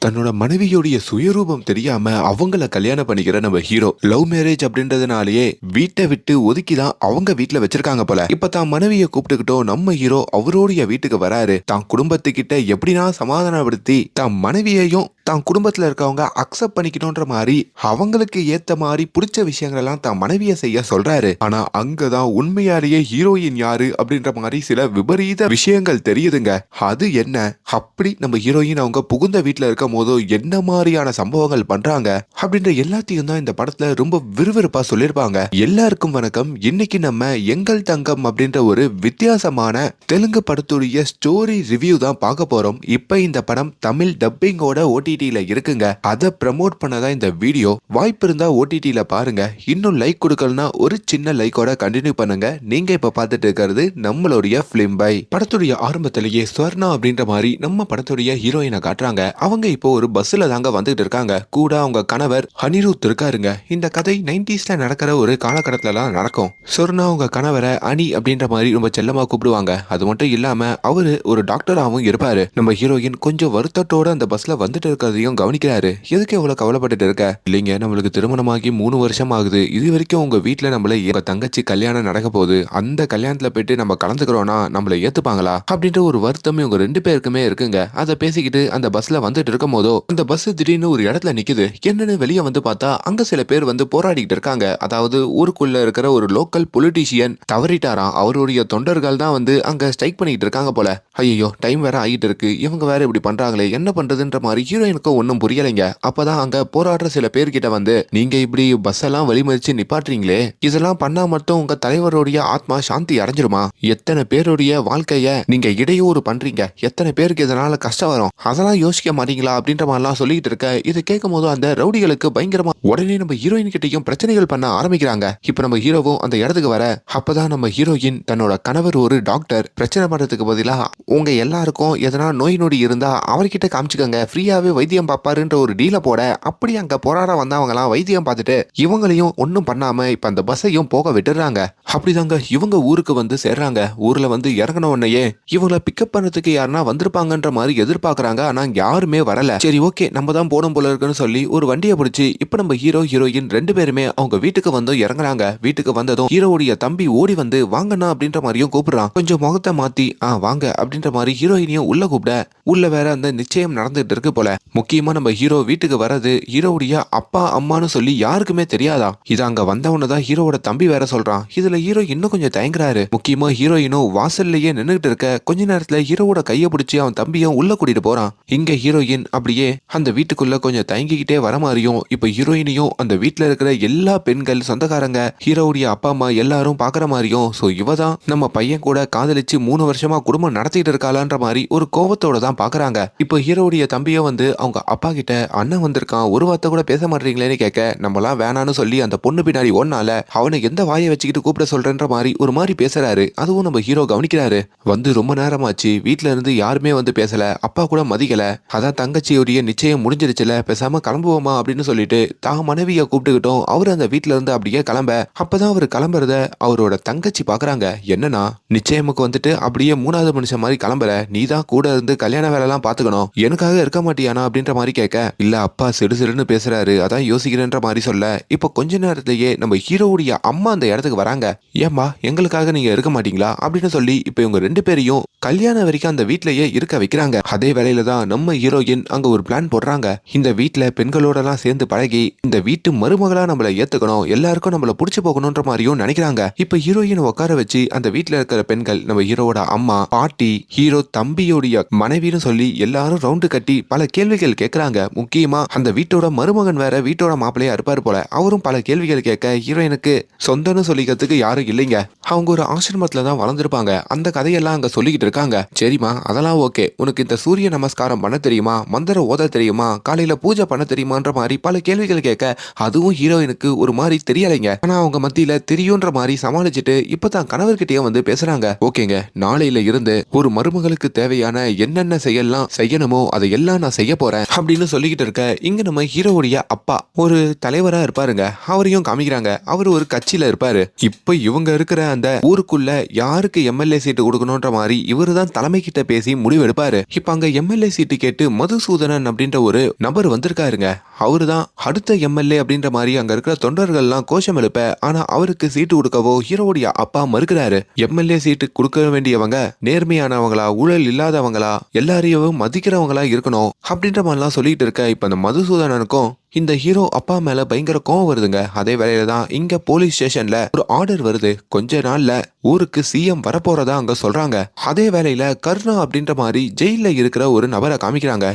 தன்னோட மனைவியோடைய சுயரூபம் தெரியாம அவங்கள கல்யாணம் பண்ணிக்கிற நம்ம ஹீரோ லவ் மேரேஜ் அப்படின்றதுனாலயே வீட்டை விட்டு ஒதுக்கிதான் அவங்க வீட்டுல வச்சிருக்காங்க போல. இப்ப தான் மனைவியை கூப்பிட்டுக்கிட்டோம் நம்ம ஹீரோ அவருடைய வீட்டுக்கு வராரு. தான் குடும்பத்துக்கிட்ட எப்படினா சமாதானப்படுத்தி தான் மனைவியையும் தான் குடும்பத்துல இருக்கவங்க அக்செப்ட் பண்ணிக்கணும்ன்ற மாதிரி அவங்களுக்கு ஏத்த மாதிரி பிடிச்ச விஷயங்கள் எல்லாம் தான் மனைவியை செய்ய சொல்றாரு. ஆனா அங்கதான் உண்மையாலேயே ஹீரோயின் யாரு அப்படின்ற மாதிரி சில விபரீத விஷயங்கள் தெரியுதுங்க. அது என்ன அப்படி நம்ம ஹீரோயின் அவங்க புகுந்த வீட்டுல இருக்கும் போதோ என்ன மாதிரியான சம்பவங்கள் பண்றாங்க அப்படின்ற எல்லாத்தையும் தான் இந்த படத்துல ரொம்ப விறுவிறுப்பா சொல்லிருப்பாங்க. எல்லாருக்கும் வணக்கம். இன்னைக்கு நம்ம எங்கள் தங்கம் அப்படின்ற ஒரு வித்தியாசமான தெலுங்கு படத்துடைய ஸ்டோரி ரிவ்யூ தான் பார்க்க போறோம். இப்ப இந்த படம் தமிழ் டப்பிங்கோட ஓடிடில இருக்குங்க. அதை ப்ரமோட் பண்ணதான் இந்த வீடியோ. வாய்ப்பு இருந்தா ஓடிடில பாருங்க. இன்னும் லைக் கொடுக்கலனா ஒரு சின்ன லைக்கோட கண்டினியூ பண்ணுங்க. நீங்க இப்ப பார்த்துட்டு இருக்கிறது நம்மளுடைய பிலிம் பை. படத்துடைய ஆரம்பத்திலேயே ஸ்வர்ணா அப்படின்ற மாதிரி நம்ம படத்துடைய ஹீரோயினை காட்டுறாங்க. அவங்க இப்போ ஒரு பஸ்ல தாங்க வந்துட்டு இருக்காங்க. கூட அவங்க கணவர் அனிருத் இருக்காருங்க. இந்த கதை 90ஸ்ல நடக்கிற ஒரு காலகட்டத்துல நடக்கும். ஸ்வர்ணா அவங்க கணவரை அனி அப்படின்ற மாதிரி ரொம்ப செல்லமா கூப்பிடுவாங்க. அது மட்டும் இல்லாம அவரு ஒரு டாக்டராகவும் இருப்பாரு. நம்ம ஹீரோயின் கொஞ்சம் வருத்தத்தோட அந்த பஸ்ல வந்துட்டு இருக்கிறதையும் கவனிக்கிறாரு. எதுக்கு எவ்வளவு கவலைப்பட்டு இருக்க? இல்லைங்க, நம்மளுக்கு திருமணமாகி 3 வருஷம் ஆகுது. இது வரைக்கும் உங்க வீட்டுல நம்மள எங்க தங்கச்சி கல்யாணம் நடக்க போகுது. அந்த கல்யாணத்துல போயிட்டு நம்ம கலந்துக்கிறோம்னா நம்மள ஏத்துப்பாங்களா அப்படின்ற ஒரு வருத்தம் இவங்க 2 பேருக்குமே இருக்குங்க. அதை பேசிக்கிட்டு அந்த பஸ்ல வந்துட்டு இருக்கும் போதோ அந்த பஸ் திடீர்னு ஒரு இடத்துல நிக்குது. என்னன்னு வெளியே வந்து பார்த்தா அங்க சில பேர் வந்து போராடிக்கிட்டு இருக்காங்க. அதாவது ஊருக்குள்ள இருக்கிற ஒரு லோக்கல் பொலிட்டீஷியன் தவறிட்டாராம். அவருடைய தொண்டர்கள் தான் வந்து அங்க ஸ்ட்ரைக் பண்ணிட்டு இருக்காங்க போல. ஐயோ, டைம் வேற ஆகிட்டு இருக்கு. இவங்க வேற இப்படி பண்றாங்களே, என்ன பண்றதுன்ற மாதிரி ஹீரோயினுக்கும் ஒன்னும் புரியலைங்க. அப்பதான் அங்க போராடுற சில பேர்கிட்ட வந்து, நீங்க இப்படி பஸ் எல்லாம் வழிமறிச்சு நிப்பாட்டுறீங்களே, இதெல்லாம் பண்ணா மட்டும் உங்க தலைவருடைய ஆத்மா சாந்தி அடைஞ்சிருமா? எத்தனை பேருடைய வாழ்க்கைய நீங்க இடையூறு பண்றீங்க, எத்தனை பேருக்கு இதனால கஷ்டம் வரும், அதெல்லாம் யோசிக்க மாட்டீங்களா அப்படின்ற மாதிரிலாம் சொல்லிட்டு இருக்க. இதை கேட்கும் போது அந்த ரவுடிகளுக்கு பயங்கரமா உடனே நம்ம ஹீரோயின் கிட்டையும் பிரச்சனைகள் பண்ண ஆரம்பிக்கிறாங்க. இப்ப நம்ம ஹீரோவும் அந்த இடத்துக்கு வர, அப்பதான் நம்ம ஹீரோயின் தன்னோட கணவர் ஒரு டாக்டர், பிரச்சனை பண்றதுக்கு பதிலா உங்க எல்லாருக்கும் எதனா நோய் நொடி இருந்தா அவர்கிட்ட காமிச்சுக்கங்க, ஃப்ரீயாவே வைத்தியம் பார்ப்பாருன்ற ஒரு டீல போட, அப்படி அங்க போராட வந்தவங்க எல்லாம் வைத்தியம் பார்த்துட்டு இவங்களையும் ஒன்னும் பண்ணாம இப்ப அந்த பஸ்ஸையும் போக விட்டுறாங்க. அப்படிதாங்க இவங்க ஊருக்கு வந்து சேர்றாங்க. ஊர்ல வந்து இறங்கின உடனேயே இவங்களை பிக்கப் பண்ணதுக்கு யாருன்னா வந்திருப்பாங்கன்ற மாதிரி எதிர்பார்க்கறாங்க. ஆனா யாருமே வரல. சரி, ஓகே, நம்ம தான் போடும் போல இருக்குன்னு சொல்லி ஒரு வண்டியை பிடிச்சி இப்ப நம்ம ஹீரோ ஹீரோயின் 2 பேருமே அவங்க வீட்டுக்கு வந்து இறங்குறாங்க. வீட்டுக்கு வந்ததும் ஹீரோவுடைய தம்பி ஓடி வந்து வாங்கண்ணா அப்படின்ற மாதிரியும் கூப்பிடுறான். கொஞ்சம் முகத்தை மாத்தி வாங்க அப்படின்ற மாதிரி ஹீரோயினையும் உள்ள கூப்பிட, உள்ள வேற அந்த நிச்சயம் நடந்துட்டு இருக்கு போல. முக்கியமா நம்ம ஹீரோ வீட்டுக்கு வர்றது ஹீரோவுடைய அப்பா அம்மான்னு சொல்லி யாருக்குமே தெரியாதா. இது அங்க வந்தவனு தான் ஹீரோவோட தம்பி வேற சொல்றான். இதுல ஹீரோ இன்னும் கொஞ்சம் தயங்குறாரு. முக்கியமா ஹீரோயினும் வாசல்லையே நின்னுகிட்டு இருக்க. கொஞ்ச நேரத்துல ஹீரோவோட கையை பிடிச்சி அவன் தம்பியும் உள்ள கூட்டிட்டு போறான். இங்க ஹீரோயின் அப்படியே அந்த வீட்டுக்குள்ள கொஞ்சம் தயங்கிக்கிட்டே வர மாதிரியும், இப்ப ஹீரோயினையும் அந்த வீட்டுல இருக்கிற எல்லா பெண்கள் சொந்தக்காரங்க ஹீரோவுடைய அப்பா அம்மா எல்லாரும் பாக்குற மாதிரியும், சோ இவதான் நம்ம பையன் கூட காதலிச்சு 3 வருஷமா குடும்பம் நடத்திட்டு இருக்காளான்ற மாதிரி ஒரு கோவத்தோட தான் பாக்குறாங்க. இப்போ ஹீரோவுடைய தம்பியோ வந்து அவங்க அப்பா கிட்ட, அண்ணன் வந்திருக்கான், ஒரு வார்த்தை கூட பேச மாட்டீங்களேன்னு கேட்க, நம்மளாம் வேணான்னு சொல்லி அந்த பொண்ணு பின்னாடி ஒன்னால அவனை எந்த வாயை வச்சுக்கிட்டு கூப்பிட சொல்றன்ற மாதிரி ஒரு மாதிரி பேசுறாரு. அதுவும் நம்ம ஹீரோ கவனிக்கிறாரு. வந்து ரொம்ப நேரமாச்சு, வீட்டுல இருந்து யாருமே வந்து பேசல, அப்பா கூட மதிக்கல, அதான் தங்கச்சியோடைய நிச்சயம் முடிஞ்சிருச்சுல, பேசாம கிளம்புவோமா அப்படின்னு சொல்லிட்டு தான் மனைவியை கூப்பிட்டுக்கிட்டோம். அவரு அந்த வீட்டுல இருந்து அப்படியே கிளம்ப, அப்பதான் அவர் கிளம்புறத அவரோட தங்கச்சி பாக்குறாங்க. என்னன்னா, நிச்சயமுக்கு வந்துட்டு அப்படியே 3வது மனுஷன் மாதிரி கிளம்புற, நீ தான் கூட இருந்து கல்யாண வேலை எல்லாம் பாத்துக்கணும், எனக்காக இருக்க மாட்டியானா அப்படின்ற மாதிரி கேட்க, இல்ல அப்பா சிறுசிறுன்னு பேசுறாரு, அதான் யோசிக்கிறேன்ற மாதிரி சொல்ல, இப்ப கொஞ்ச நேரத்திலேயே நம்ம ஹீரோவுடைய அம்மா அந்த இடத்துக்கு வராங்க. ஏம்பா, எங்களுக்காக நீங்க இருக்க மாட்டீங்களா அப்படின்னு சொல்லி இப்ப இவங்க 2 பேரையும் கல்யாணம் வரைக்கும் அந்த வீட்லயே இருக்க வைக்கிறாங்க. அதே வேலையில தான் நம்ம ஹீரோயின் அங்க ஒரு பிளான் போடுறாங்க. இந்த வீட்டுல பெண்களோட எல்லாம் சேர்ந்து பழகி இந்த வீட்டு மருமகளா நம்மள ஏத்துக்கணும், எல்லாருக்கும் நம்மள புடிச்சு போகணும்ன்ற மாதிரியும் நினைக்கிறாங்க. இப்ப ஹீரோயின் உட்கார வச்சு அந்த வீட்டுல இருக்கிற பெண்கள், நம்ம ஹீரோட அம்மா, பாட்டி, ஹீரோ தம்பியோடைய மனைவின்னு சொல்லி எல்லாரும் ரவுண்டு கட்டி பல கேள்விகள் கேட்கறாங்க. முக்கியமா அந்த வீட்டோட மருமகன் வேற வீட்டோட மாப்பிள்ளையா இருப்பாரு போல. அவரும் பல கேள்விகள் கேட்க, ஹீரோயினுக்கு சொந்தம்னு சொல்லிக்கிறதுக்கு யாரும் இல்லைங்க. அவங்க ஒரு ஆசிரமத்துல தான் வளர்ந்துருப்பாங்க. அந்த கதையெல்லாம் அங்க சொல்லிக்கிட்டு இருக்காங்க. சரிமா, அதெல்லாம் ஓகே, உனக்கு இந்த சூரிய நமஸ்காரம் பண்ண தெரியுமா, மந்திர ஓத தெரியுமா, காலையில பூஜை பண்ண தெரியுமான்ற மாதிரி பல கேள்விகள் கேட்க, அதுவும் ஹீரோயினுக்கு ஒரு மாதிரி தெரியலைங்க. ஆனா அவங்க மத்தியில தெரியும்ன்ற மாதிரி சமாளிச்சுட்டு இப்பதான் கணவர்கிட்டயும் வந்து பேசுறாங்க. ஓகேங்க, நாளையில இருந்து ஒரு மருமகளுக்கு தேவையான என்னென்ன செய்யலாம் செய்யணுமோ அதையெல்லாம் நான் செய்ய போறேன். போறேன் அப்படின்னு சொல்லிக்கிட்டு இருக்க இங்க நம்ம ஹீரோவுடைய அப்பா ஒரு தலைவரா இருப்பாருங்க. அவரையும் காமிக்கிறாங்க. அவர் ஒரு கட்சியில இருப்பாரு. இப்ப இவங்க இருக்கிற அந்த ஊருக்குள்ள யாருக்கு எம்எல்ஏ சீட்டு கொடுக்கணும்ன்ற மாதிரி இவரு தான் தலைமை கிட்ட பேசி முடிவெடுப்பாரு. இப்ப அங்க எம்எல்ஏ சீட்டு கேட்டு மதுசூதனன் அப்படின்ற ஒரு நபர் வந்திருக்காருங்க. அவருதான் அடுத்த எம்எல்ஏ அப்படின்ற மாதிரி அங்க இருக்கிற தொண்டர்கள்லாம் கோஷம் எழுப்ப, ஆனா அவருக்கு சீட்டு கொடுக்கவோ ஹீரோவுடைய அப்பா மறுக்கிறாரு. எம்எல்ஏ சீட்டு கொடுக்க வேண்டியவங்க நேர்மையானவங்களா, ஊழல் இல்லாதவங்களா, எல்லாரையும் மதிக்கிறவங்களா இருக்கணும் அப்படின்ற மாதிரிலாம் சொல்லிட்டு இருக்க இப்ப அந்த மதுசூதனனுக்கும் இந்த ஹீரோ அப்பா மேல பயங்கர கோவம் வருதுங்க. அதே வேளையில தான் இங்க போலீஸ் ஸ்டேஷன்ல ஒரு ஆர்டர் வருது. கொஞ்ச நாள்ல ஊருக்கு சிஎம் வரப்போறதா அங்க சொல்றாங்க. அதே வேளையில கருணா அப்படின்ற மாதிரி ஜெயில இருக்கிற ஒரு நபரை காமிக்கிறாங்க.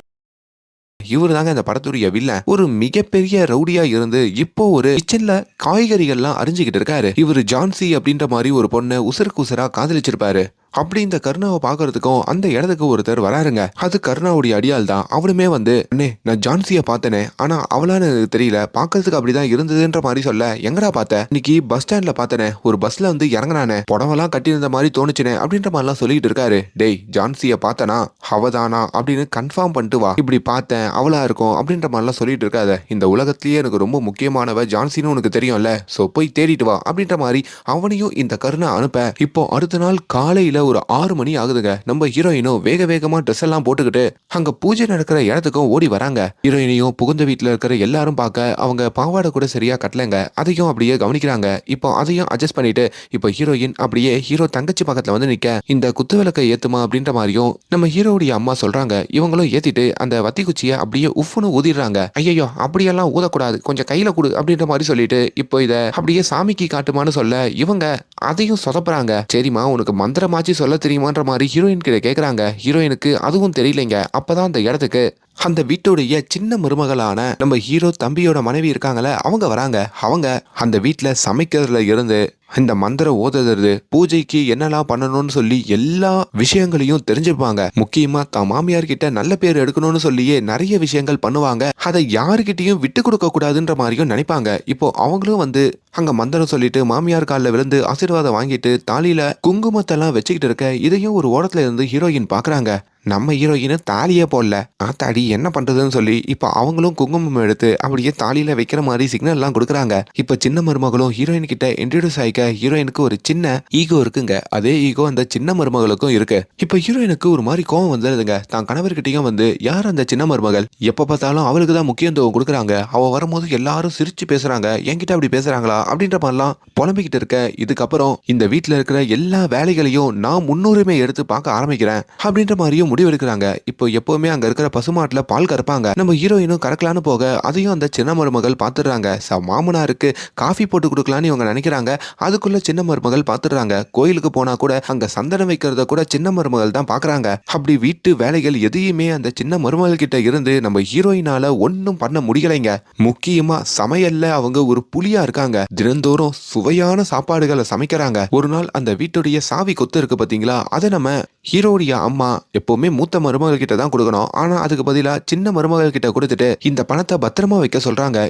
இவரு தாங்க இந்த படத்துடைய வில்லன். ஒரு மிகப்பெரிய ரவுடியா இருந்து இப்போ ஒரு கிச்சன்ல காய்கறிகள்லாம் அரிஞ்சுக்கிட்டு இருக்காரு. இவரு ஜான்சி அப்படின்ற மாதிரி ஒரு பொண்ணை உசுருக்கு உசுரா காதலிச்சிருப்பாரு. அப்படி இந்த கருணாவை பாக்குறதுக்கும் அந்த இடத்துக்கு ஒருத்தர் வராருங்க. அது கருணாவுடைய அடியால் தான். அவனுமே வந்து அண்ணே நான் ஜான்சியை பார்த்தனே, ஆனா அவளான்னு எனக்கு தெரியல, பாக்குறதுக்கு அப்படிதான் இருந்ததுன்ற மாதிரி சொல்ல, எங்கடா பார்த்த? இன்னைக்கு பஸ் ஸ்டாண்ட்ல பார்த்தனே, ஒரு பஸ்ல வந்து இறங்கினானே, புடவெல்லாம் கட்டியிருந்த மாதிரி தோணுச்சுனே அப்படின்ற மாதிரிலாம் சொல்லிட்டு இருக்காரு. டேய் ஜான்சியை பார்த்தனா அவதானா அப்படின்னு கன்ஃபார்ம் பண்ணிட்டு வா, இப்படி பார்த்தேன் அவளா இருக்கும் அப்படின்ற மாதிரிலாம் சொல்லிட்டு இருக்காத. இந்த உலகத்திலேயே எனக்கு ரொம்ப முக்கியமானவ ஜான்சின்னு உனக்கு தெரியும்ல, சோ போய் தேடிட்டு வா அப்படின்ற மாதிரி அவனையும் இந்த கருணா அனுப்ப. இப்போ அடுத்த நாள் காலையில ஒரு 6 மணி ஆகுதுங்க. நம்ம ஹீரோயினும் வேக வேகமா ட்ரெஸ் எல்லாம் போட்டுக்கிட்டு அங்க பூஜை நடக்கிற இடத்துக்கும் ஓடி வராங்க. ஹீரோயினையும் புகுந்த வீட்டுல இருக்கிற எல்லாரும் பார்க்க அவங்க பாவாடை கூட சரியா கட்டலங்க. அதையும் அப்படியே கவனிக்கிறாங்க. இப்போ அதையும் அட்ஜஸ்ட் பண்ணிட்டு இப்போ ஹீரோயின் அப்படியே ஹீரோ தங்கச்சி பக்கத்துல வந்து நிக்க, இந்த குத்து விளக்கை ஏத்துமா அப்படின்ற மாதிரியும் நம்ம ஹீரோடைய அம்மா சொல்றாங்க. இவங்களும் ஏத்திட்டு அந்த வத்தி குச்சியை அப்படியே உஃப்னு ஊதிடுறாங்க. ஐயோ அப்படியெல்லாம் ஊதக்கூடாது, கொஞ்சம் கையில கொடு அப்படின்ற மாதிரி சொல்லிட்டு இப்போ இத அப்படியே சாமிக்கு காட்டுமான்னு சொல்ல இவங்க அதையும் சொதப்புறாங்க. சரிம்மா உனக்கு மந்திரமாச்சு சொல்ல தெரியுமான்ற மாதிரி ஹீரோயின் கிட்ட கேக்குறாங்க. ஹீரோயினுக்கு அதுவும் தெரியலைங்க. அப்பதான் அந்த இடத்துக்கு அந்த வீட்டுடைய சின்ன மருமகளான நம்ம ஹீரோ தம்பியோட மனைவி இருக்காங்கல்ல, அவங்க வராங்க. அவங்க அந்த வீட்டுல சமைக்கிறதுல இருந்து இந்த மந்திரம் ஓதுறது, பூஜைக்கு என்னெல்லாம் பண்ணணும்னு சொல்லி எல்லா விஷயங்களையும் தெரிஞ்சுப்பாங்க. முக்கியமா தான் மாமியார் கிட்ட நல்ல பேர் எடுக்கணும்னு சொல்லியே நிறைய விஷயங்கள் பண்ணுவாங்க. அதை யாருக்கிட்டையும் விட்டு கொடுக்க கூடாதுன்ற மாதிரியும் நினைப்பாங்க. இப்போ அவங்களும் வந்து அங்க மந்திரம் சொல்லிட்டு மாமியார் காலில் விழுந்து ஆசீர்வாதம் வாங்கிட்டு தாலியில குங்குமத்தெல்லாம் வச்சுக்கிட்டு இருக்க, இதையும் ஒரு ஓரத்துல இருந்து ஹீரோயின் பாக்குறாங்க. நம்ம ஹீரோயினு தாலியே போடல, ஆத்தாடி என்ன பண்றதுன்னு சொல்லி இப்ப அவங்களும் குங்குமம் எடுத்து அப்படியே தாலியில வைக்கிற மாதிரி சிக்னல் எல்லாம் கொடுக்குறாங்க. இப்ப சின்ன மருமகளும் ஹீரோயின் கிட்ட இன்ட்ரோடியூஸ் ஆயிக்க ஹீரோயினுக்கு ஒரு சின்ன ஈகோ இருக்குங்க. அதே ஈகோ அந்த சின்ன மருமகளுக்கும் இருக்கு. இப்ப ஹீரோயினுக்கு ஒரு மாதிரி கோவம் வந்துடுதுங்க. தான் கணவர்கிட்டயும் வந்து யார் அந்த சின்ன மருமகள், எப்ப பார்த்தாலும் அவளுக்கு தான் முக்கியத்துவம் கொடுக்குறாங்க, அவ வரும்போது எல்லாரும் சிரிச்சு பேசுறாங்க, என்கிட்ட அப்படி பேசுறாங்களா அப்படின்ற மாதிரிலாம் புலம்பிக்கிட்டு இருக்க. இதுக்கப்புறம் இந்த வீட்டுல இருக்கிற எல்லா வேலைகளையும் நான் முன்னுரிமை எடுத்து பார்க்க ஆரம்பிக்கிறேன் அப்படின்ற மாதிரியும் முடிவெடுக்கிறாங்க. இப்போ எப்பவுமே அங்க இருக்கிற பசுமாட்டுல பால் கறப்பாங்க. நம்ம ஹீரோயினும் கறக்கலான்னு போக அதையும் அந்த சின்ன மருமகள் பாத்துடுறாங்க. மாமனாருக்கு காஃபி போட்டு கொடுக்கலான்னு இவங்க நினைக்கிறாங்க. அதுக்குள்ள சின்ன மருமகள் பாத்துடுறாங்க. கோயிலுக்கு போனா கூட அங்க சந்தனம் வைக்கிறத கூட சின்ன மருமகள் தான் பாக்குறாங்க. அப்படி வீட்டு வேலைகள் எதையுமே அந்த சின்ன மருமகள் கிட்ட இருந்து நம்ம ஹீரோயினால ஒன்னும் பண்ண முடியலைங்க. முக்கியமா சமையல்ல அவங்க ஒரு புலியா இருக்காங்க. தினந்தோறும் சுவையான சாப்பாடுகளை சமைக்கிறாங்க. ஒரு நாள் அந்த வீட்டுடைய சாவி கொத்து இருக்கு பாத்தீங்களா, அதை நம்ம ஹீரோடைய அம்மா எப்பவுமே மூத்த மருமகள் கிட்ட தான் கொடுக்கணும், ஆனா அதுக்கு பதிலா சின்ன மருமகள் கிட்ட கொடுத்துட்டு இந்த பணத்தை பத்திரமா வைக்க சொல்றாங்க.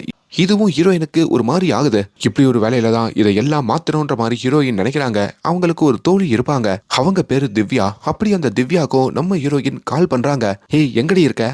இதுவும் ஹீரோயினுக்கு ஒரு மாதிரி ஆகுது. இப்படி ஒரு வேலையில தான் இதை எல்லாம் மாத்தணும்ன்ற மாதிரி ஹீரோயின் நினைக்கிறாங்க. அவங்களுக்கு ஒரு தோழி இருப்பாங்க, அவங்க பேரு திவ்யா. அப்படி அந்த திவ்யாக்கும் நம்ம ஹீரோயின் கால் பண்றாங்க. ஏய் எங்கடி இருக்க?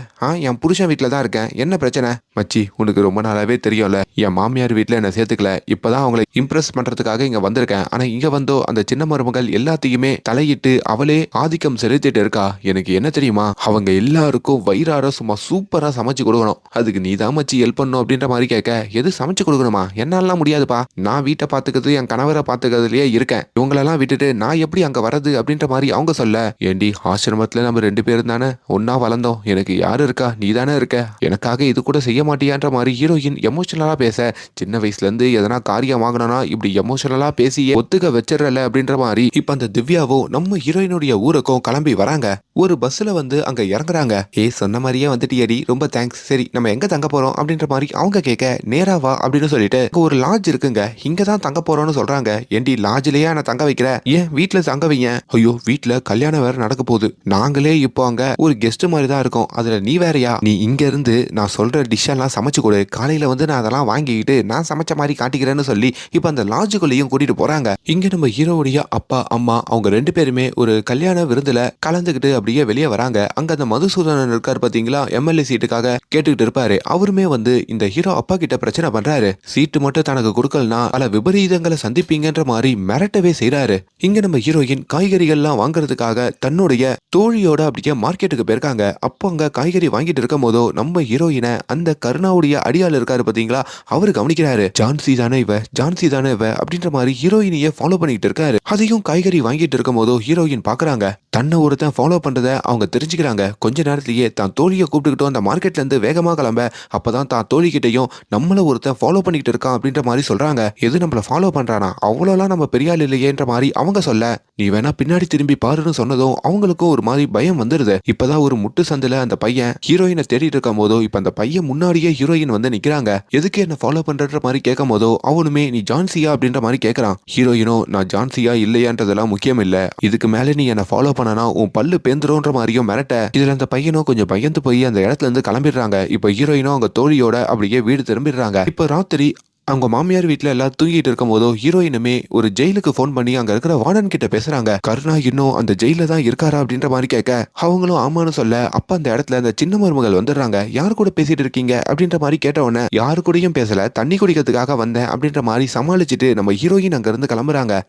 என் புருஷன் வீட்டுல தான் இருக்கேன், என்ன பிரச்சனை? மச்சி உனக்கு ரொம்ப நாளாவே தெரியும்ல, என் மாமியார் வீட்டுல என்ன சேர்த்துக்கல, இப்பதான் அவங்களை இம்ப்ரெஸ் பண்றதுக்காக இங்க வந்திருக்கேன். ஆனா இங்க வந்தோ அந்த சின்ன மருமகள் எல்லாத்தையுமே தலையிட்டு அவளே ஆதிக்கம் செலுத்திட்டு இருக்கா. எனக்கு என்ன தெரியுமா, அவங்க எல்லாருக்கும் வயிறார சும்மா சூப்பரா சமைச்சு கொடுக்கணும், அதுக்கு நீ தான் மச்சி ஹெல்ப் பண்ணும் அப்படின்ற மாதிரி கேட்க, எது சமைச்சு கொடுக்கணுமா? என்னாலாம் முடியாதுப்பா, நான் வீட்டை பாத்துக்கிறது என் கணவரை பாத்துக்கிறதுலயே இருக்கேன், இவங்களெல்லாம் விட்டுட்டு நான் எப்படி அங்க வரது அப்படின்ற மாதிரி அவங்க சொல்ல, ஏண்டி ஆசிரமத்துல நம்ம 2 பேரும் தானே ஒன்னா வளர்ந்தோம், எனக்கு யாரு இருக்கா, நீ தானே இருக்க, எனக்காக இது கூட செய்ய மாட்டியான்ற மாதிரி ஹீரோயின் எமோஷனலா பேச, சின்ன வயசுல இருந்து எதனா காரியம் வாங்கணும்னா இப்படி எமோஷனலா பேசி ஒத்துக்க வச்சிடல அப்படின்ற மாதிரி இப்ப அந்த திவ்யாவும் நம்ம ஹீரோயினுடைய ஊருக்கும் கிளம்பி வராங்க. ஒரு பஸ்ல வந்து அங்க இறங்குறாங்க. சொன்ன மாதிரியே வந்துட்டியடி, ரொம்ப தேங்க்ஸ். சரி நம்ம எங்க தங்க போறோம் அப்படின்ற மாதிரி அவங்க கேட்க, நேரா வா அப்படின்னு சொல்லிட்டு "இங்க ஒரு லாட்ஜ் இருக்குங்க, இங்கதான் தங்க போறோம்னு சொல்றாங்க. ஏண்டி லாட்ஜ்லயே நான் தங்க வைக்கிற, ஏன் வீட்டுல தங்க வைங்க. ஐயோ வீட்டுல கல்யாணம் வேற நடக்க போகுது, நாங்களே இப்போ அங்க ஒரு கெஸ்ட் மாதிரி தான் இருக்கோம், அதுல நீ வேறயா, நீ இங்க இருந்து நான் சொல்ற டிஷ் எல்லாம் சமைச்சு கொடு, காலையில வந்து நான் அதெல்லாம் வாங்கிக்கிட்டு நான் சமைச்ச மாதிரி காட்டிக்கிறேன்னு சொல்லி இப்ப அந்த லாட்ஜுக்குள்ளேயும் கூட்டிட்டு போறாங்க. இங்க நம்ம ஹீரோவுடைய அப்பா அம்மா அவங்க 2 பேருமே ஒரு கல்யாண விருந்துல கலந்துக்கிட்டு அப்படியே வெளியே வராங்க. அங்க அந்த மதுசூதனன் இருக்காரு பாத்தீங்களா, எம்எல்ஏ சீட்டுக்காக கேட்டுக்கிட்டு இருப்பாரு. அவருமே வந்து இந்த ஹீரோ அப்பா கிட்ட பிரச்சனை பண்றாரு. சீட்டு மட்டும் தனக்கு கொடுக்கலனா பல விபரீதங்களை சந்திப்பீங்கன்ற மாதிரி மிரட்டவே செய்யறாரு. இங்க நம்ம ஹீரோயின் காய்கறிகள்லாம் வாங்குறதுக்காக தன்னுடைய தோழியோட அப்படியே மார்க்கெட்டுக்கு போயிருக்காங்க. அப்போ அங்க காய்கறி வாங்கிட்டு இருக்கும் போதோ நம்ம ஹீரோயினை அந்த கருணாவுடைய அடியாள் இருக்காரு பாத்தீங்களா, அவரு கவனிக்கிறாரு. ஜான்சி தானே இவ, ஜான்சி தானே இவ அப்படின்ற மாதிரி ஹீரோயினிய ஃபாலோ பண்ணிட்டு இருக்காரு. அதையும் காய்கறி வாங்கிட்டு இருக்கும் போதோ ஹீரோயின் பாக்குறாங்க. தன்னை ஒருத்தன் ஃபாலோ பண்றத அவங்க தெரிஞ்சுக்கிறாங்க. கொஞ்ச நேரத்திலேயே தான் தோழியை கூப்பிட்டுக்கிட்டோம் அந்த மார்க்கெட்ல இருந்து வேகமா கிளம்ப. அப்பதான் தான் தோழி கிட்டையும் நம்மள ஒருத்தன் ஃபாலோ பண்ணிக்கிட்டு இருக்கான் அப்படின்ற மாதிரி சொல்றாங்க. எது நம்மள ஃபாலோ பண்றானா, அவ்வளோலாம் நம்ம பெரிய ஆள் இல்லையேன்ற மாதிரி அவங்க சொல்ல, நீ வேணா பின்னாடி திரும்பி பாருன்னு சொன்னதும் அவங்களுக்கும் ஒரு மாதிரி பயம் வந்துருது. இப்பதான் ஒரு முட்டு சந்துல அந்த பையன் ஹீரோயினை தேடிட்டு இருக்கும் போதோ இப்ப அந்த பையன் முன்னாடியே ஹீரோயின் வந்து நிக்கிறாங்க. எதுக்கு என்ன ஃபாலோ பண்ற மாதிரி கேட்கும் போதோ அவனுமே நீ ஜான்சியா அப்படின்ற மாதிரி கேட்கறான். ஹீரோயினோ நான் ஜான்சியா இல்லையான்றதெல்லாம் முக்கியம் இல்ல, இதுக்கு மேல நீ என்ன ஃபாலோ பண்ணனா உன் பல்லு பேந்துரும்ன்ற மாதிரியும் மிரட்ட. இதுல அந்த பையனும் கொஞ்சம் பயந்து போய் அந்த இடத்துல இருந்து கிளம்பிடுறாங்க. இப்ப ஹீரோயினும் அவங்க தோழியோட அப்படியே வீடு திரும்பிடுறாங்க. இப்ப ராத்திரி அவங்க மாமியார் வீட்டுல எல்லாம் தூங்கிட்டு இருக்கும் போதோ ஹீரோயினுமே ஒரு ஜெயிலுக்கு போன் பண்ணி அங்க இருக்கிற வார்டன் கிட்ட பேசுறாங்க. கருணா இன்னும் அந்த ஜெயில தான் இருக்காரா அப்படின்ற மாதிரி கேட்க அவங்களும் ஆமான்னு சொல்ல, அப்ப அந்த இடத்துல அந்த சின்ன மருமகள் வந்துடுறாங்க. யாரு கூட பேசிட்டு இருக்கீங்க அப்படின்ற மாதிரி கேட்ட உடனே யாரு கூடயும் பேசல, தண்ணி குடிக்கிறதுக்காக வந்தேன் அப்படின்ற மாதிரி சமாளிச்சுட்டு நம்ம ஹீரோயின் அங்க இருந்து கிளம்புறாங்க.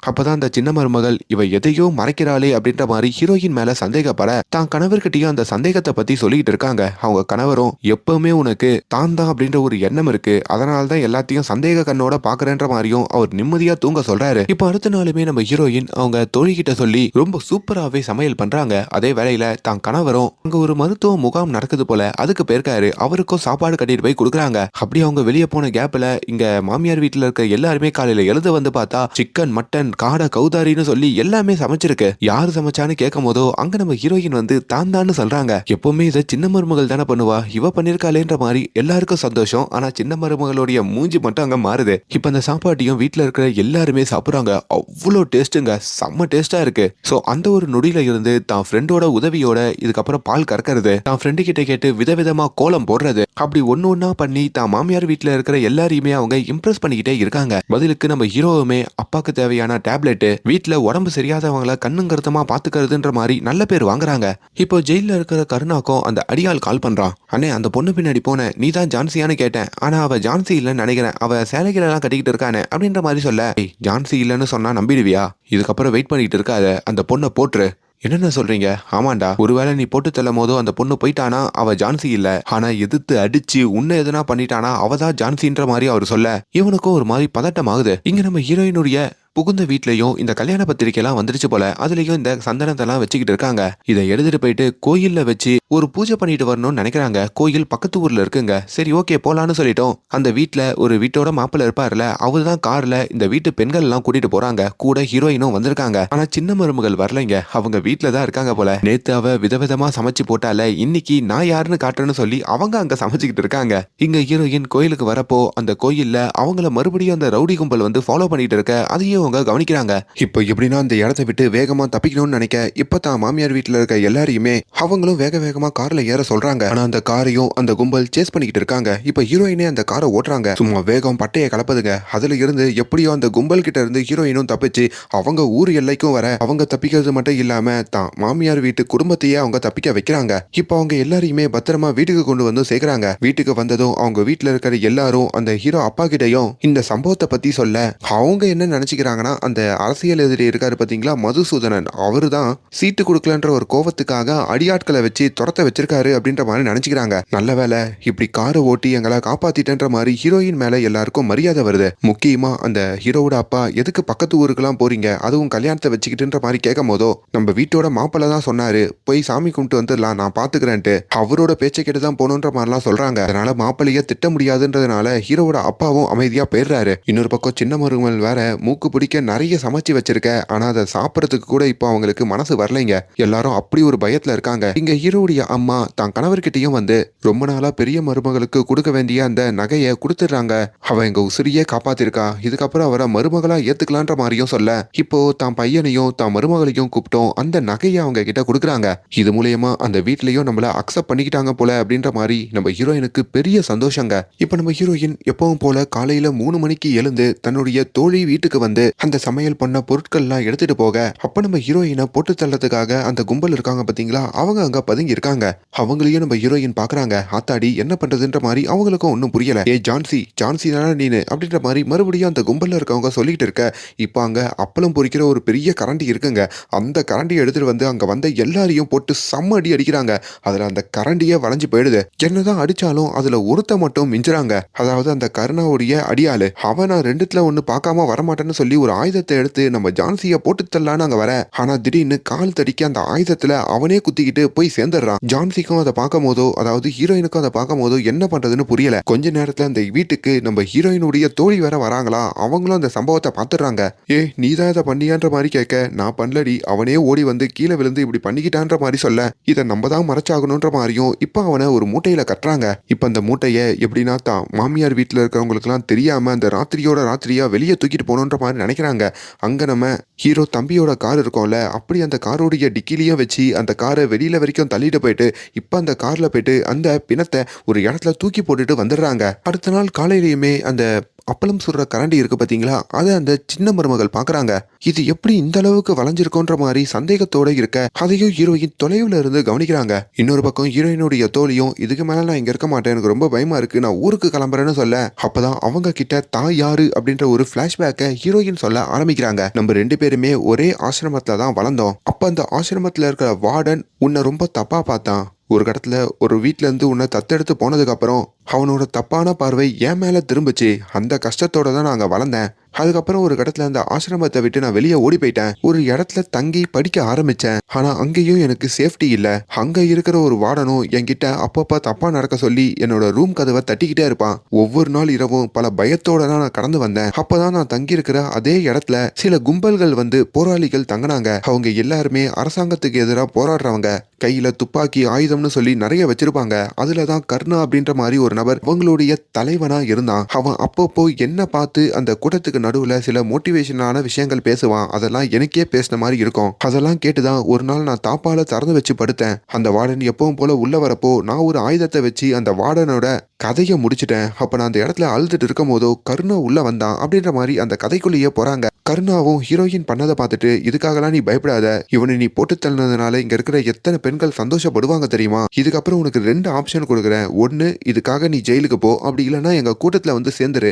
அப்பதான் அந்த சின்ன மருமகள் இவ எதையோ மறைக்கிறாளே அப்படின்ற மாதிரி ஹீரோயின் மேல சந்தேகப்பட தான் கணவர்கிட்டயும் அந்த சந்தேகத்தை பத்தி சொல்லிட்டு இருக்காங்க. அவங்க கணவரும் எப்பவுமே உனக்கு தான் தான் அப்படின்ற ஒரு எண்ணம் இருக்கு, அதனாலதான் எல்லாத்தையும் சந்தேக கண்ணோட பாக்குறேன்ற மாதிரியும் அவர் நிம்மதியா தூங்க சொல்றாரு. இப்ப அடுத்த நாளுமே நம்ம ஹீரோயின் அவங்க தோழிகிட்ட சொல்லி ரொம்ப சூப்பராவே சமையல் பண்றாங்க. அதே வேளையில தான் கணவரும் அங்க ஒரு மருத்துவ முகாம் நடக்குது போல அதுக்கு போயிருக்காரு. அவருக்கும் சாப்பாடு கட்டிட்டு போய் கொடுக்குறாங்க. அப்படி அவங்க வெளியே போன கேப்ல இங்க மாமியார் வீட்டுல இருக்க எல்லாருமே காலையில எழுத வந்து பார்த்தா சிக்கன் மட்டன் காடை கௌதாரின்னு சொல்லி எல்லாமே சமைச்சிருக்கு. யாரு சமைச்சான்னு கேட்கும் போதோ அங்க நம்ம ஹீரோயின் வந்து தான் தான் சொல்றாங்க. எப்பவுமே இதை சின்ன மருமகள் தானே பண்ணுவா, இவ பண்ணிருக்காளேன்ற மாதிரி எல்லாருக்கும் சந்தோஷம். ஆனா சின்ன மருமகளுடைய மூஞ்சி மட்டும் அங்க மாறுது. இப்ப அந்த சாப்பாட்டையும் வீட்டுல இருக்கிற எல்லாருமே சாப்பிடுறாங்க. அவ்வளோ டேஸ்ட்டுங்க, செம்ம டேஸ்டா இருக்கு. சோ அந்த ஒரு நொடியில இருந்து தான் ஃப்ரெண்டோட உதவியோட இதுக்கப்புறம் பால் கறக்கிறது, தான் ஃப்ரெண்டு கிட்ட கேட்டு விதவிதமா கோலம் போடுறது, அப்படி ஒன்னு ஒன்னா பண்ணி தான் மாமியார் வீட்டுல இருக்கிற எல்லாரையுமே அவங்க இம்ப்ரெஸ் பண்ணிக்கிட்டே இருக்காங்க. பதிலுக்கு நம்ம ஹீரோவுமே அப்பாக்கு தேவையான டேப்லெட், வீட்டுல உடம்பு சரியாதவங்கள கண்ணுங்கருத்தமா பாத்துக்கிறதுன்ற மாதிரி நல்ல பேர் வாங்குறாங்க. இப்போ ஜெயில இருக்கிற கருணாக்கும் அந்த அடியாள் கால் பண்றான். அண்ணே அந்த பொண்ணு பின்னாடி போன நீ தான் ஜான்சியான்னு கேட்டேன், ஆனா அவ ஜான்சி இல்லைன்னு நினைக்கிறேன், அவ சேலைகள் எல்லாம் கட்டிக்கிட்டு இருக்கானே அப்படின்ற மாதிரி சொல்ல, ஜான்சி இல்லைன்னு சொன்னா நம்பிடுவியா, இதுக்கப்புறம் வெயிட் பண்ணிட்டு இருக்காத, அந்த பொண்ணை போட்டுரு. என்னென்ன சொல்றீங்க? ஆமாண்டா, ஒருவேளை நீ போட்டு தள்ளும் போதோ அந்த பொண்ணு போயிட்டானா அவ ஜான்சி இல்ல, ஆனா எதிர்த்து அடிச்சு உன்னை எதுனா பண்ணிட்டானா அவதான் ஜான்சின்ற மாதிரி அவர் சொல்ல இவனுக்கும் ஒரு மாதிரி பதட்டம் ஆகுது. இங்க நம்ம ஹீரோயினுடைய புகுந்த வீட்லயும் இந்த கல்யாண பத்திரிக்கை எல்லாம் வந்துருச்சு போல, அதுலயும் இந்த சந்தனத்தை எல்லாம் வச்சுக்கிட்டு இருக்காங்க. இதை எடுத்துட்டு போயிட்டு கோயில்ல வச்சு ஒரு பூஜை பண்ணிட்டு வரணும்னு நினைக்கிறாங்க. கோயில் பக்கத்து ஊர்ல இருக்குங்க. சரி ஓகே போலான்னு சொல்லிட்டோம். அந்த வீட்டுல ஒரு வீட்டோட மாப்பிள்ள இருப்பாருல, அவருதான் கார்ல இந்த வீட்டு பெண்கள் எல்லாம் கூட்டிட்டு போறாங்க. கூட ஹீரோயினும் வந்திருக்காங்க. ஆனா சின்ன மருமகள் வரலைங்க, அவங்க வீட்டுல தான் இருக்காங்க போல. நேத்து அவ விதவிதமா சமைச்சு போட்டால, இன்னைக்கு நான் யாருன்னு காட்டுறேன்னு சொல்லி அவங்க அங்க சமைச்சுக்கிட்டு இருக்காங்க. இங்க ஹீரோயின் கோயிலுக்கு வரப்போ அந்த கோயில்ல அவங்கள மறுபடியும் அந்த ரவுடி கும்பல் வந்து ஃபாலோ பண்ணிட்டு இருக்க அதையும் அவங்க கவனிக்கிறாங்க. இப்போ எப்படின்னா அந்த இடத்தை விட்டு வேகமா தப்பிக்கணும்னு நினைக்க இப்பதான் மாமியார் வீட்டுல இருக்க எல்லாரையுமே அவங்களும் வேக வேகமா கார்ல ஏற சொல்றாங்க. ஆனா அந்த காரையும் அந்த கும்பல் சேஸ் பண்ணிக்கிட்டு இருக்காங்க. இப்ப ஹீரோயினே அந்த காரை ஓட்டுறாங்க. சும்மா வேகம் பட்டையை கலப்புதுங்க. அதுல இருந்து எப்படியோ அந்த கும்பல் கிட்ட இருந்து ஹீரோயினும் தப்பிச்சு அவங்க ஊர் எல்லைக்கும் வர அவங்க தப்பிக்கிறது மட்டும் இல்லாம தான் மாமியார் வீட்டு குடும்பத்தையே அவங்க தப்பிக்க வைக்கிறாங்க. இப்போ அவங்க எல்லாரையுமே பத்திரமா வீட்டுக்கு கொண்டு வந்து சேர்க்கிறாங்க. வீட்டுக்கு வந்ததும் அவங்க வீட்டுல இருக்கிற எல்லாரும் அந்த ஹீரோ அப்பா கிட்டையும் இந்த சம்பவத்தை பத்தி சொல்ல அவங்க என்ன நினைச்சுக்கிறாங்க, அந்த அரசியல் எதிரி இருக்காரு பாத்தீங்களா மதுசூதனன், அவரு தான் சீட்டு கொடுக்கலன்ற ஒரு கோவத்துக்காக அடியாட்களை வச்சு துரத்த வச்சிருக்காரு அப்படின்ற மாதிரி நினைச்சுக்கிறாங்க. நல்ல வேலை இப்படி காரை ஓட்டி எங்களை காப்பாத்திட்டன்ற மாதிரி ஹீரோயின் மேல எல்லாருக்கும் மரியாதை வருது. முக்கியமா அந்த ஹீரோவோட அப்பா எதுக்கு பக்கத்து ஊருக்கெல்லாம் போறீங்க, அதுவும் கல்யாணத்தை வச்சுக்கிட்டுன்ற மாதிரி கேட்கும் போதோ நம்ம வீட்டோட மாப்பிள்ள தான் சொன்னாரு போய் சாமி கும்பிட்டு வந்துடலாம் நான் பாத்துக்கிறேன்ட்டு, அவரோட பேச்சை கேட்டுதான் போகணுன்ற மாதிரிலாம் சொல்றாங்க. அதனால மாப்பிள்ளைய திட்ட முடியாதுன்றதுனால ஹீரோவோட அப்பாவும் அமைதியா போயிடுறாரு. இன்னொரு பக்கம் சின்ன மருமகள் வேற மூக்கு பிடிக்க நிறைய சமைச்சு வச்சிருக்க, ஆனா அதை சாப்பிடறதுக்கு கூட இப்போ அவங்களுக்கு மனசு வரலைங்க. எல்லாரும் அப்படி ஒரு பயத்துல இருக்காங்க. இங்க ஹீரோடைய அம்மா தான் கணவர்கிட்டயும் வந்து ரொம்ப நாளா பெரிய மருமகளுக்கு கொடுக்க வேண்டிய அந்த நகையை கொடுத்துடுறாங்க. அவ எங்க உசிரியே காப்பாத்திருக்கா, இதுக்கப்புறம் அவரை மருமகளா ஏத்துக்கலான்ற மாதிரியும் சொல்ல, இப்போ தான் பையனையும் தான் மருமகளையும் கூப்பிட்டோம் அந்த நகையை அவங்க கிட்ட கொடுக்குறாங்க. இது மூலியமா அந்த வீட்லயும் நம்மள அக்செப்ட் பண்ணிக்கிட்டாங்க போல அப்படின்ற மாதிரி நம்ம ஹீரோயினுக்கு பெரிய சந்தோஷங்க. இப்ப நம்ம ஹீரோயின் எப்பவும் போல காலையில 3 மணிக்கு எழுந்து தன்னுடைய தோழி வீட்டுக்கு வந்து அந்த சமையல் பண்ண பொருட்கள்லாம் எடுத்துட்டு போக, அப்ப நம்ம ஹீரோயினை போட்டு தள்ளதுக்காக அந்த கும்பல் இருக்காங்க பாத்தீங்களா, அவங்க அங்க பதுங்கி இருக்காங்க. அவங்களையும் நம்ம ஹீரோயின் பாக்குறாங்க. ஆத்தாடி என்ன பண்றதுன்ற மாதிரி அவங்களுக்கும் ஒன்னும் புரியல. ஏ ஜான்சி, ஜான்சி தானே நீனு அப்படின்ற மாதிரி மறுபடியும் அந்த கும்பல்ல இருக்கவங்க சொல்லிட்டு இருக்க, இப்ப அங்க அப்பளம் பொரிக்கிற ஒரு பெரிய கரண்டி இருக்குங்க. அந்த கரண்டியை எடுத்துட்டு வந்து அங்க வந்த எல்லாரையும் போட்டு செம்ம அடி அடிக்கிறாங்க. அதுல அந்த கரண்டியே வளைஞ்சு போயிடுது. என்னதான் அடிச்சாலும் அதுல ஒருத்த மட்டும் மிஞ்சுறாங்க. அதாவது அந்த கருணாவுடைய அடியாளு. அவன் நான் ரெண்டுத்துல ஒண்ணு பார்க்காம வரமாட்டேன்னு சொல்லி ஒரு ஆயுதத்தை எடுத்து நம்ம ஜான்சிய போட்டு தள்ளலான்னு அங்க வர, ஆனா திடீர்னு கால் தடிக்க அந்த ஆயுதத்துல அவனே குத்திக்கிட்டு போய் சேர்ந்துடுறான். ஜான்சிக்கும் அதை பார்க்கும் போதோ, அதாவது ஹீரோயினுக்கும் அதை பார்க்கும் போதோ என்ன பண்றதுன்னு புரியல. கொஞ்ச நேரத்துல அந்த வீட்டுக்கு நம்ம ஹீரோயினுடைய தோழி வேற வராங்களா, அவங்களும் அந்த சம்பவத்தை பார்த்துடுறாங்க. ஏ நீதான் இதை பண்ணியான்ற மாதிரி கேட்க, நான் பண்ணலடி, அவனே ஓடி வந்து கீழே விழுந்து இப்படி பண்ணிக்கிட்டான்ற மாதிரி சொல்ல, இதை நம்ம தான் மறைச்சாகணுன்ற மாதிரியும் இப்ப அவனை ஒரு மூட்டையில கட்டுறாங்க. இப்ப அந்த மூட்டைய எப்படின்னா தான் மாமியார் வீட்டுல இருக்கிறவங்களுக்கு எல்லாம் தெரியாம அந்த ராத்திரியோட ராத்திரியா வெளியே தூக்கிட்டு போகணுன்ற மாதிரி நினைக்கிறாங்க. அங்க நம்ம ஹீரோ தம்பியோட கார் இருக்கும்ல, அப்படி அந்த காரோடைய டிக்கிலையும் வச்சு அந்த காரை வெளியில வரைக்கும் தள்ளிட்டு போயிட்டு இப்ப அந்த கார்ல போயிட்டு அந்த பிணத்தை ஒரு இடத்துல தூக்கி போட்டுட்டு வந்துடுறாங்க. அடுத்த நாள் காலையிலயுமே அந்த அப்பளம் சுடுற கரண்டி இருக்கு பாத்தீங்களா, அதை அந்த சின்ன மருமகள் பாக்குறாங்க. இது எப்படி இந்த அளவுக்கு வளைஞ்சிருக்கோன்ற மாதிரி சந்தேகத்தோட இருக்க, அதையும் ஹீரோயின் தொலைவுல இருந்து கவனிக்கிறாங்க. இன்னொரு பக்கம் ஹீரோயினுடைய தோழியும் இதுக்கு மேல நான் இங்க இருக்க மாட்டேன், எனக்கு ரொம்ப பயமா இருக்கு, நான் ஊருக்கு கிளம்புறேன்னு சொல்ல, அப்பதான் அவங்க கிட்ட தான் யாரு அப்படின்ற ஒரு பிளாஷ்பேக்கை ஹீரோயின் சொல்ல ஆரம்பிக்கிறாங்க. நம்ம 2 பேருமே ஒரே ஆசிரமத்துல தான் வளர்ந்தோம். அப்ப அந்த ஆசிரமத்துல இருக்கிற வார்டன் உன்னை ரொம்ப தப்பா பார்த்தான். ஒரு கடத்துல ஒரு வீட்ல இருந்து உன்னை தத்தெடுத்து போனதுக்கு அப்புறம் அவனோட தப்பான பார்வை என் மேல திரும்பிச்சு. அந்த கஷ்டத்தோட தான் நாங்க வளர்ந்தேன். அதுக்கப்புறம் ஒரு இடத்துல அந்த ஆசிரமத்தை விட்டு நான் வெளியே ஓடி போயிட்டேன். ஒரு இடத்துல தங்கி படிக்க ஆரம்பிச்சேன். ஆனா அங்கேயும் எனக்கு சேஃப்டி இல்ல. அங்க இருக்கிற ஒரு வார்டனும் என்கிட்ட அப்பப்ப தப்பா நடக்க சொல்லி என்னோட ரூம் கதவை தட்டிக்கிட்டே இருப்பான். ஒவ்வொரு நாள் இரவும் பல பயத்தோட தான் நான் கடந்து வந்தேன். அப்பதான் நான் தங்கி இருக்கிற அதே இடத்துல சில கும்பல்கள் வந்து போராளிகள் தங்கினாங்க. அவங்க எல்லாருமே அரசாங்கத்துக்கு எதிராக போராடுறவங்க. கையில துப்பாக்கி ஆயுதம்னு சொல்லி நிறைய வச்சிருப்பாங்க. அதுலதான் கர்ணா அப்படின்ற மாதிரி ஒரு நபர் அவங்களுடைய தலைவனா இருந்தான். அவன் அப்பப்போ என்ன பார்த்து அந்த கூட்டத்துக்கு நடுவுல சில மோட்டிவேஷனான விஷயங்கள் பேசுவான். அதெல்லாம் எனக்கே பேசின மாதிரி இருக்கும். அதெல்லாம் கேட்டுதான் ஒரு நாள் நான் தாப்பால திறந்து வச்சு படுத்தேன். அந்த வார்டன் எப்பவும் போல உள்ள வரப்போ நான் ஒரு ஆயுதத்தை வச்சு அந்த வார்டனோட கதையை முடிச்சிட்டேன். அப்ப நான் அந்த இடத்துல அழுதுட்டு இருக்கும் போதோ கருணா உள்ள வந்தான் அப்படின்ற மாதிரி அந்த கதைக்குள்ளேயே போறாங்க. கருணாவும் ஹீரோயின் பண்ணதை பார்த்துட்டு, இதுக்காகலாம் நீ பயப்படாத, இவனை நீ போட்டு தள்ளினதுனால இங்க இருக்கிற எத்தனை பெண்கள் சந்தோஷப்படுவாங்க தெரியுமா, இதுக்கப்புறம் உனக்கு 2 ஆப்ஷன் கொடுக்குறேன். ஒன்னு இதுக்காக நீ ஜெயிலுக்கு போ, அப்படி இல்லைன்னா எங்க கூட்டத்துல வந்து சேர்ந்துரு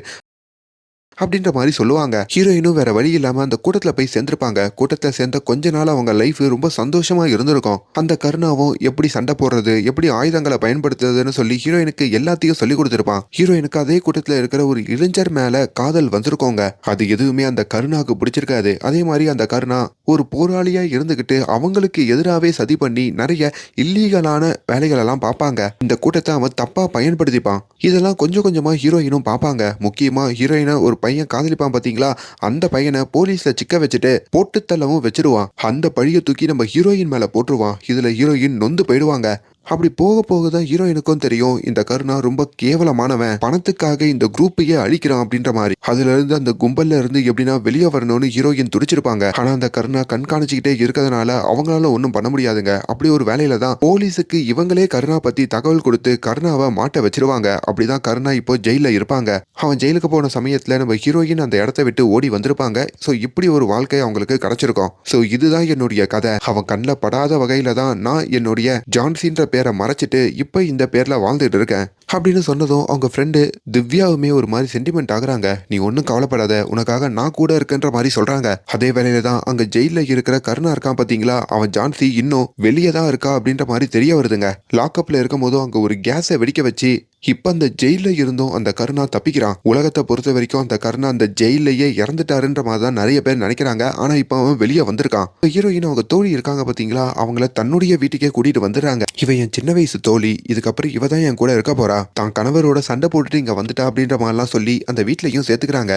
அப்படின்ற மாதிரி சொல்லுவாங்க. ஹீரோயினும் வேற வழி இல்லாம அந்த கூட்டத்துல போய் சேர்ந்திருப்பாங்க. கூட்டத்துல சேர்ந்த கொஞ்ச நாள் அவங்க லைஃப் ரொம்ப சந்தோஷமா இருந்திருக்கும். அந்த கருணாவும் எப்படி சண்டை போடுறது, எப்படி ஆயுதங்களை பயன்படுத்துறதுன்னு சொல்லி ஹீரோயினுக்கு எல்லாத்தையும் சொல்லி கொடுத்திருப்பான். ஹீரோயினுக்கு அதே கூட்டத்துல இருக்கிற ஒரு இளைஞர் மேல காதல் வந்திருக்கோங்க. அது எதுவுமே அந்த கருணாவுக்கு பிடிச்சிருக்காது. அதே மாதிரி அந்த கருணா ஒரு போராளியா இருந்துகிட்டு அவங்களுக்கு எதிராவே சதி பண்ணி நிறைய இல்லீகலான வேலைகள் எல்லாம் பார்ப்பாங்க. இந்த கூட்டத்தை அவன் தப்பா பயன்படுத்திப்பான். இதெல்லாம் கொஞ்சம் கொஞ்சமா ஹீரோயினும் பார்ப்பாங்க. முக்கியமா ஹீரோயினை ஒரு பையன் காதலிப்பான் பாத்தீங்களா, அந்த பையனை போலீஸ்ல சிக்க வச்சுட்டு போட்டு தள்ளவும் வச்சிருவான். அந்த பழிய தூக்கி நம்ம ஹீரோயின் மேல போட்டுருவான். இதுல ஹீரோயின் நொந்து போயிடுவாங்க. அப்படி போக போக தான் ஹீரோயினுக்கும் தெரியும் இந்த கருணா ரொம்ப கேவலமானவன், பணத்துக்காக இந்த குரூப்பையே அழிக்கிறான் அப்படின்ற மாதிரி. அதுல இருந்து அந்த கும்பல்ல இருந்து எப்படின்னா வெளியே வரணும்னு ஹீரோயின் துடிச்சிருப்பாங்க. ஆனா அந்த கருணா கண்காணிச்சுக்கிட்டே இருக்கிறதுனால அவங்களால ஒன்றும் பண்ண முடியாதுங்க. அப்படி ஒரு வேலையில தான் போலீஸுக்கு இவங்களே கருணா பத்தி தகவல் கொடுத்து கருணாவை மாட்ட வச்சிருவாங்க. அப்படிதான் கருணா இப்போ ஜெயில இருப்பாங்க. அவன் ஜெயிலுக்கு போன சமயத்துல நம்ம ஹீரோயின் அந்த இடத்த விட்டு ஓடி வந்திருப்பாங்க. சோ இப்படி ஒரு வாழ்க்கை அவங்களுக்கு கிடைச்சிருக்கும். சோ இதுதான் என்னுடைய கதை. அவன் கண்ணில் படாத வகையில தான் நான் என்னுடைய ஜான்சின்ற பேரை மறைச்சிட்டு இப்ப இந்த பேர்ல வாழ்ந்துட்டு இருக்கேன் அப்படின்னு சொன்னதும் அவங்க ஃப்ரெண்டு திவ்யாவுமே ஒரு மாதிரி சென்டிமெண்ட் ஆகுறாங்க. நீ ஒன்னும் கவலைப்படாத, உனக்காக நான் கூட இருக்கேன்ற மாதிரி சொல்றாங்க. அதே வேலையில தான் அங்க ஜெயில இருக்கிற கருணா இருக்கான் பாத்தீங்களா, அவன் ஜான்சி இன்னும் வெளியே தான் இருக்கா அப்படின்ற மாதிரி தெரிய வருதுங்க. லாக்அப்ல இருக்கும் போதும் அங்க ஒரு கேஸை வெடிக்க வச்சு இப்ப அந்த ஜெயில இருந்தும் அந்த கருணா தப்பிக்கிறான். உலகத்தை பொறுத்த வரைக்கும் அந்த கருணா அந்த ஜெயிலையே இறந்துட்டாருன்ற மாதிரி தான் நிறைய பேர் நினைக்கிறாங்க. ஆனா இப்ப அவன் வெளியே வந்திருக்கான். ஹீரோயின் அவங்க தோழி இருக்காங்க பாத்தீங்களா, அவங்கள தன்னுடைய வீட்டுக்கே கூட்டிட்டு வந்துடுறாங்க. இவ என் சின்ன வயசு தோழி, இதுக்கப்புறம் இவ தான் என் கூட இருக்க போறா, தான் கணவரோட சண்டை போட்டுட்டு இங்க வந்துட்டா அப்படின்ற மாதிரிலாம் சொல்லி அந்த வீட்லயும் சேர்த்துக்கிறாங்க.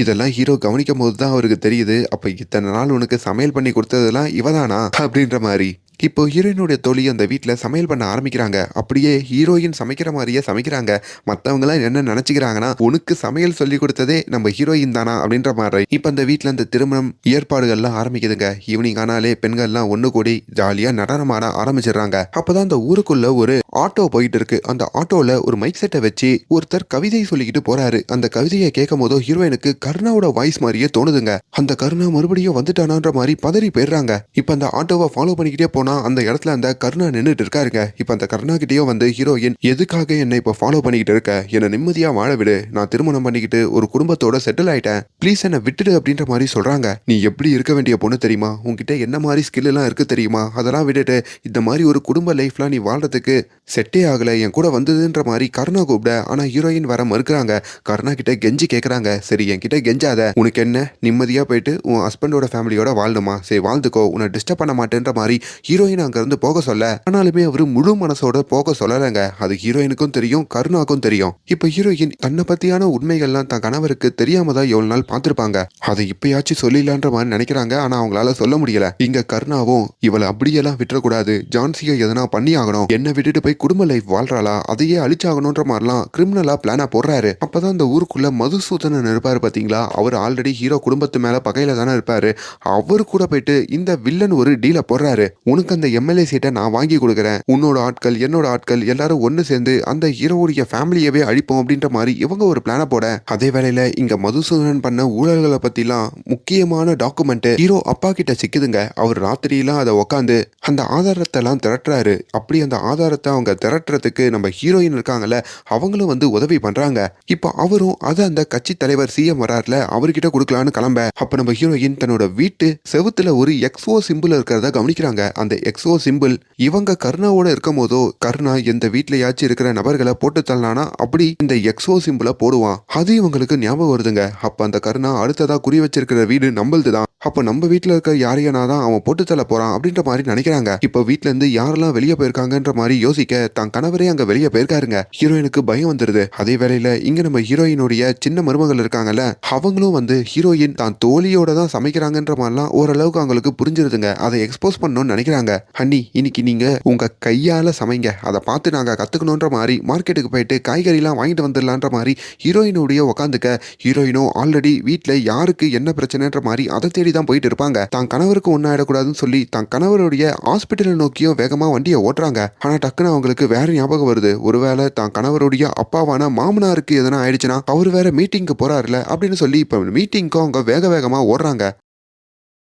இதெல்லாம் ஹீரோ கவனிக்கும் போது தான் அவருக்கு தெரியுது, அப்ப இத்தனை நாள் உனக்கு சமையல் பண்ணி கொடுத்ததெல்லாம் இவதானா அப்படின்ற மாதிரி. இப்போ ஹீரோயினுடைய தோழி அந்த வீட்டில் சமையல் பண்ண ஆரம்பிக்கிறாங்க. அப்படியே ஹீரோயின் சமைக்கிற மாதிரியே சமைக்கிறாங்க. மற்றவங்களாம் என்ன நினச்சிக்கிறாங்கன்னா, உனக்கு சமையல் சொல்லி கொடுத்ததே நம்ம ஹீரோயின் தானா அப்படின்ற மாதிரி. இப்போ அந்த வீட்டில் அந்த திருமணம் ஏற்பாடுகள்லாம் ஆரம்பிக்குதுங்க. ஈவினிங் ஆனாலே பெண்கள்லாம் ஒன்று கூடி ஜாலியாக நடனம் ஆட ஆரம்பிச்சிடுறாங்க. அப்போதான் அந்த ஊருக்குள்ள ஒரு ஆட்டோ போயிட்டு இருக்கு. அந்த ஆட்டோவில் ஒரு மைக் செட்டை வச்சு ஒருத்தர் கவிதை சொல்லிக்கிட்டு போறாரு. அந்த கவிதையை கேட்கும் போதோ ஹீரோயினுக்கு கருணாவோட வாய்ஸ் மாதிரியே தோணுதுங்க. அந்த கருணா மறுபடியும் வந்துட்டானான்ற மாதிரி பதறி போயிடுறாங்க. இப்போ அந்த ஆட்டோவை ஃபாலோ பண்ணிக்கிட்டே போனா அந்த இடத்துல அந்த கருணா நின்றுட்டு இருக்காருங்க. இப்ப அந்த கருணா கிட்டேயும் வந்து ஹீரோயின், எதுக்காக என்னை இப்ப ஃபாலோ பண்ணிக்கிட்டு இருக்க, என்ன நிம்மதியா வாழ விடு, நான் திருமணம் பண்ணிக்கிட்டு ஒரு குடும்பத்தோட செட்டில் ஆயிட்டேன், ப்ளீஸ் என்ன விட்டுடு அப்படின்ற மாதிரி சொல்றாங்க. நீ எப்படி இருக்க வேண்டிய பொண்ணு தெரியுமா, உன்கிட்ட என்ன மாதிரி ஸ்கில் எல்லாம் இருக்கு தெரியுமா, அதெல்லாம் விட்டுட்டு இந்த மாதிரி ஒரு குடும்ப லைஃப்லாம் நீ வாழ்றதுக்கு செட்டே ஆகல, என் கூட வந்ததுன்ற மாதிரி கருணா கூப்பிட. ஆனா ஹீரோயின் வர மறுக்கிறாங்க. கருணா கிட்ட கெஞ்சி கேட்கறாங்க, சரி என்கிட்ட கெஞ்சாத, உனக்கு என்ன நிம்மதியா போயிட்டு உன் ஹஸ்பண்டோட ஃபேமிலியோட வாழணுமா, சரி வாழ்ந்துக்கோ, உன்னை டிஸ்டர்ப் பண்ண மாட்டேன்ற மாதிரி ஹீரோயின் அங்க இருந்து போக சொல்ல, ஆனாலுமே அவரு முழு மனசோட போக சொல்லலங்க. அது ஹீரோயினுக்கும் தெரியும், கருணாக்கும் தெரியும். இப்ப ஹீரோயின் தன்னை பத்தியான உண்மைகள்லாம் தன் கணவருக்கு தெரியாம தான் எவ்வளவு நாள் பார்த்திருப்பாங்க. அதை இப்பயாச்சும் சொல்லிடலான்ற மாதிரி நினைக்கிறாங்க. ஆனா அவங்களால சொல்ல முடியல. இங்க கருணாவும் இவளை அப்படியெல்லாம் விட்டுறக்கூடாது, ஜான்சியை எதனா பண்ணி ஆகணும், என்ன விட்டுட்டு போய் குடும்ப லைஃப் வாழ்றாளா, அதையே அழிச்சாகணும்ன்ற மாதிரிலாம் கிரிமினலா பிளானா போடுறாரு. அப்பதான் அந்த ஊருக்குள்ள மதுசூதனன் இருப்பாரு பாத்தீங்களா, அவர் ஆல்ரெடி ஹீரோ குடும்பத்து மேல பகையில தானே இருப்பாரு. அவரு கூட போயிட்டு இந்த வில்லன் ஒரு டீல போடுறாரு. உனக்கு அந்த எம்எல்ஏ சீட்டை நான் வாங்கி கொடுக்குறேன், உன்னோட ஆட்கள் என்னோட ஆட்கள் எல்லாரும் ஒன்னு சேர்ந்து அந்த ஹீரோவுடைய ஃபேமிலியவே அழிப்போம் அப்படின்ற மாதிரி இவங்க ஒரு பிளான போட, அதே வேளையில இங்க மதுசூதனன் பண்ண ஊழல்களை பத்திலாம் முக்கியமான டாக்குமெண்ட் ஹீரோ அப்பா கிட்ட சிக்குதுங்க. அவர் ராத்திரியெல்லாம் அதை உக்காந்து அந்த ஆதாரத்தை எல்லாம் திரட்டுறாரு. அப்படி அந்த ஆதாரத்தை அவங்க திரட்டுறதுக்கு நம்ம ஹீரோயின் இருக்காங்கல்ல, அவங்களும் வந்து உதவி பண்றாங்க. இப்ப அவரும் அதை அந்த கட்சி தலைவர் சிஎம் வராருல, அவர்கிட்ட கொடுக்கலான்னு கிளம்ப, அப்ப நம்ம ஹீரோயின் தன்னோட வீட்டு செவுத்துல ஒரு எக்ஸ்ஓ சிம்பிள் இருக்கிறத கவனிக்கிறாங்க. அந்த எக்ஸோ சிம்பிள் இவங்க கருணாவோட இருக்கும் போதோ, கருணா எந்த வீட்லயாச்சும் இருக்கிற நபர்களை போட்டு தள்ளனானா அப்படி இந்த எக்ஸோ சிம்பிளை போடுவான். அது இவங்களுக்கு ஞாபகம் வருதுங்க. அப்ப அந்த கருணா அடுத்ததா குறி வச்சிருக்கிற வீடு நம்மளுதுதான், அப்ப நம்ம வீட்டுல இருக்க யாரையானா தான் அவன் போட்டு தள்ள போறான் அப்படின்ற மாதிரி நினைக்கிறாங்க. இப்ப வீட்டுல இருந்து யாரெல்லாம் வெளியே போயிருக்காங்கன்ற மாதிரி யோசிக்க, தான் கணவரே அங்க வெளியே போயிருக்காருங்க. ஹீரோயினுக்கு பயம் வந்துருது. அதே வேளையில இங்க நம்ம ஹீரோயினுடைய சின்ன மருமகள் இருக்காங்கல்ல, அவங்களும் வந்து ஹீரோயின் தான் தோழியோட தான் சமைக்கிறாங்கன்ற மாதிரிலாம் ஓரளவுக்கு அவங்களுக்கு புரிஞ்சிருதுங்க. அதை எக்ஸ்போஸ் பண்ணணும்னு நினைக்கிறாங்க. ஹன்னி, இன்னைக்கு நீங்க உங்க கையால சமைங்க, அதை பார்த்து நாங்க கத்துக்கணும்ன்ற மாதிரி மார்க்கெட்டுக்கு போயிட்டு காய்கறிலாம் வாங்கிட்டு வந்துடலான்ற மாதிரி ஹீரோயினுடைய உட்காந்துக்க, ஹீரோயினோ ஆல்ரெடி வீட்டுல யாருக்கு என்ன பிரச்சனைன்ற மாதிரி அதை தேடி தான் போயிட்டு இருப்பாங்க. தான் கணவருக்கு ஒன்னாயிடக்கூடாதுன்னு சொல்லி தான் கணவருடைய ஹாஸ்பிட்டலை நோக்கியும் வேகமா வண்டியை ஓட்டுறாங்க. ஆனா டக்குன்னு அவங்களுக்கு வேற ஞாபகம் வருது, ஒருவேளை தான் கணவருடைய அப்பாவான மாமனாருக்கு எதனா ஆயிடுச்சுன்னா அவர் வேற மீட்டிங்க்கு போறாருல அப்படின்னு சொல்லி இப்ப மீட்டிங்க்கும் அவங்க வேக வேகமா ஓடுறாங்க.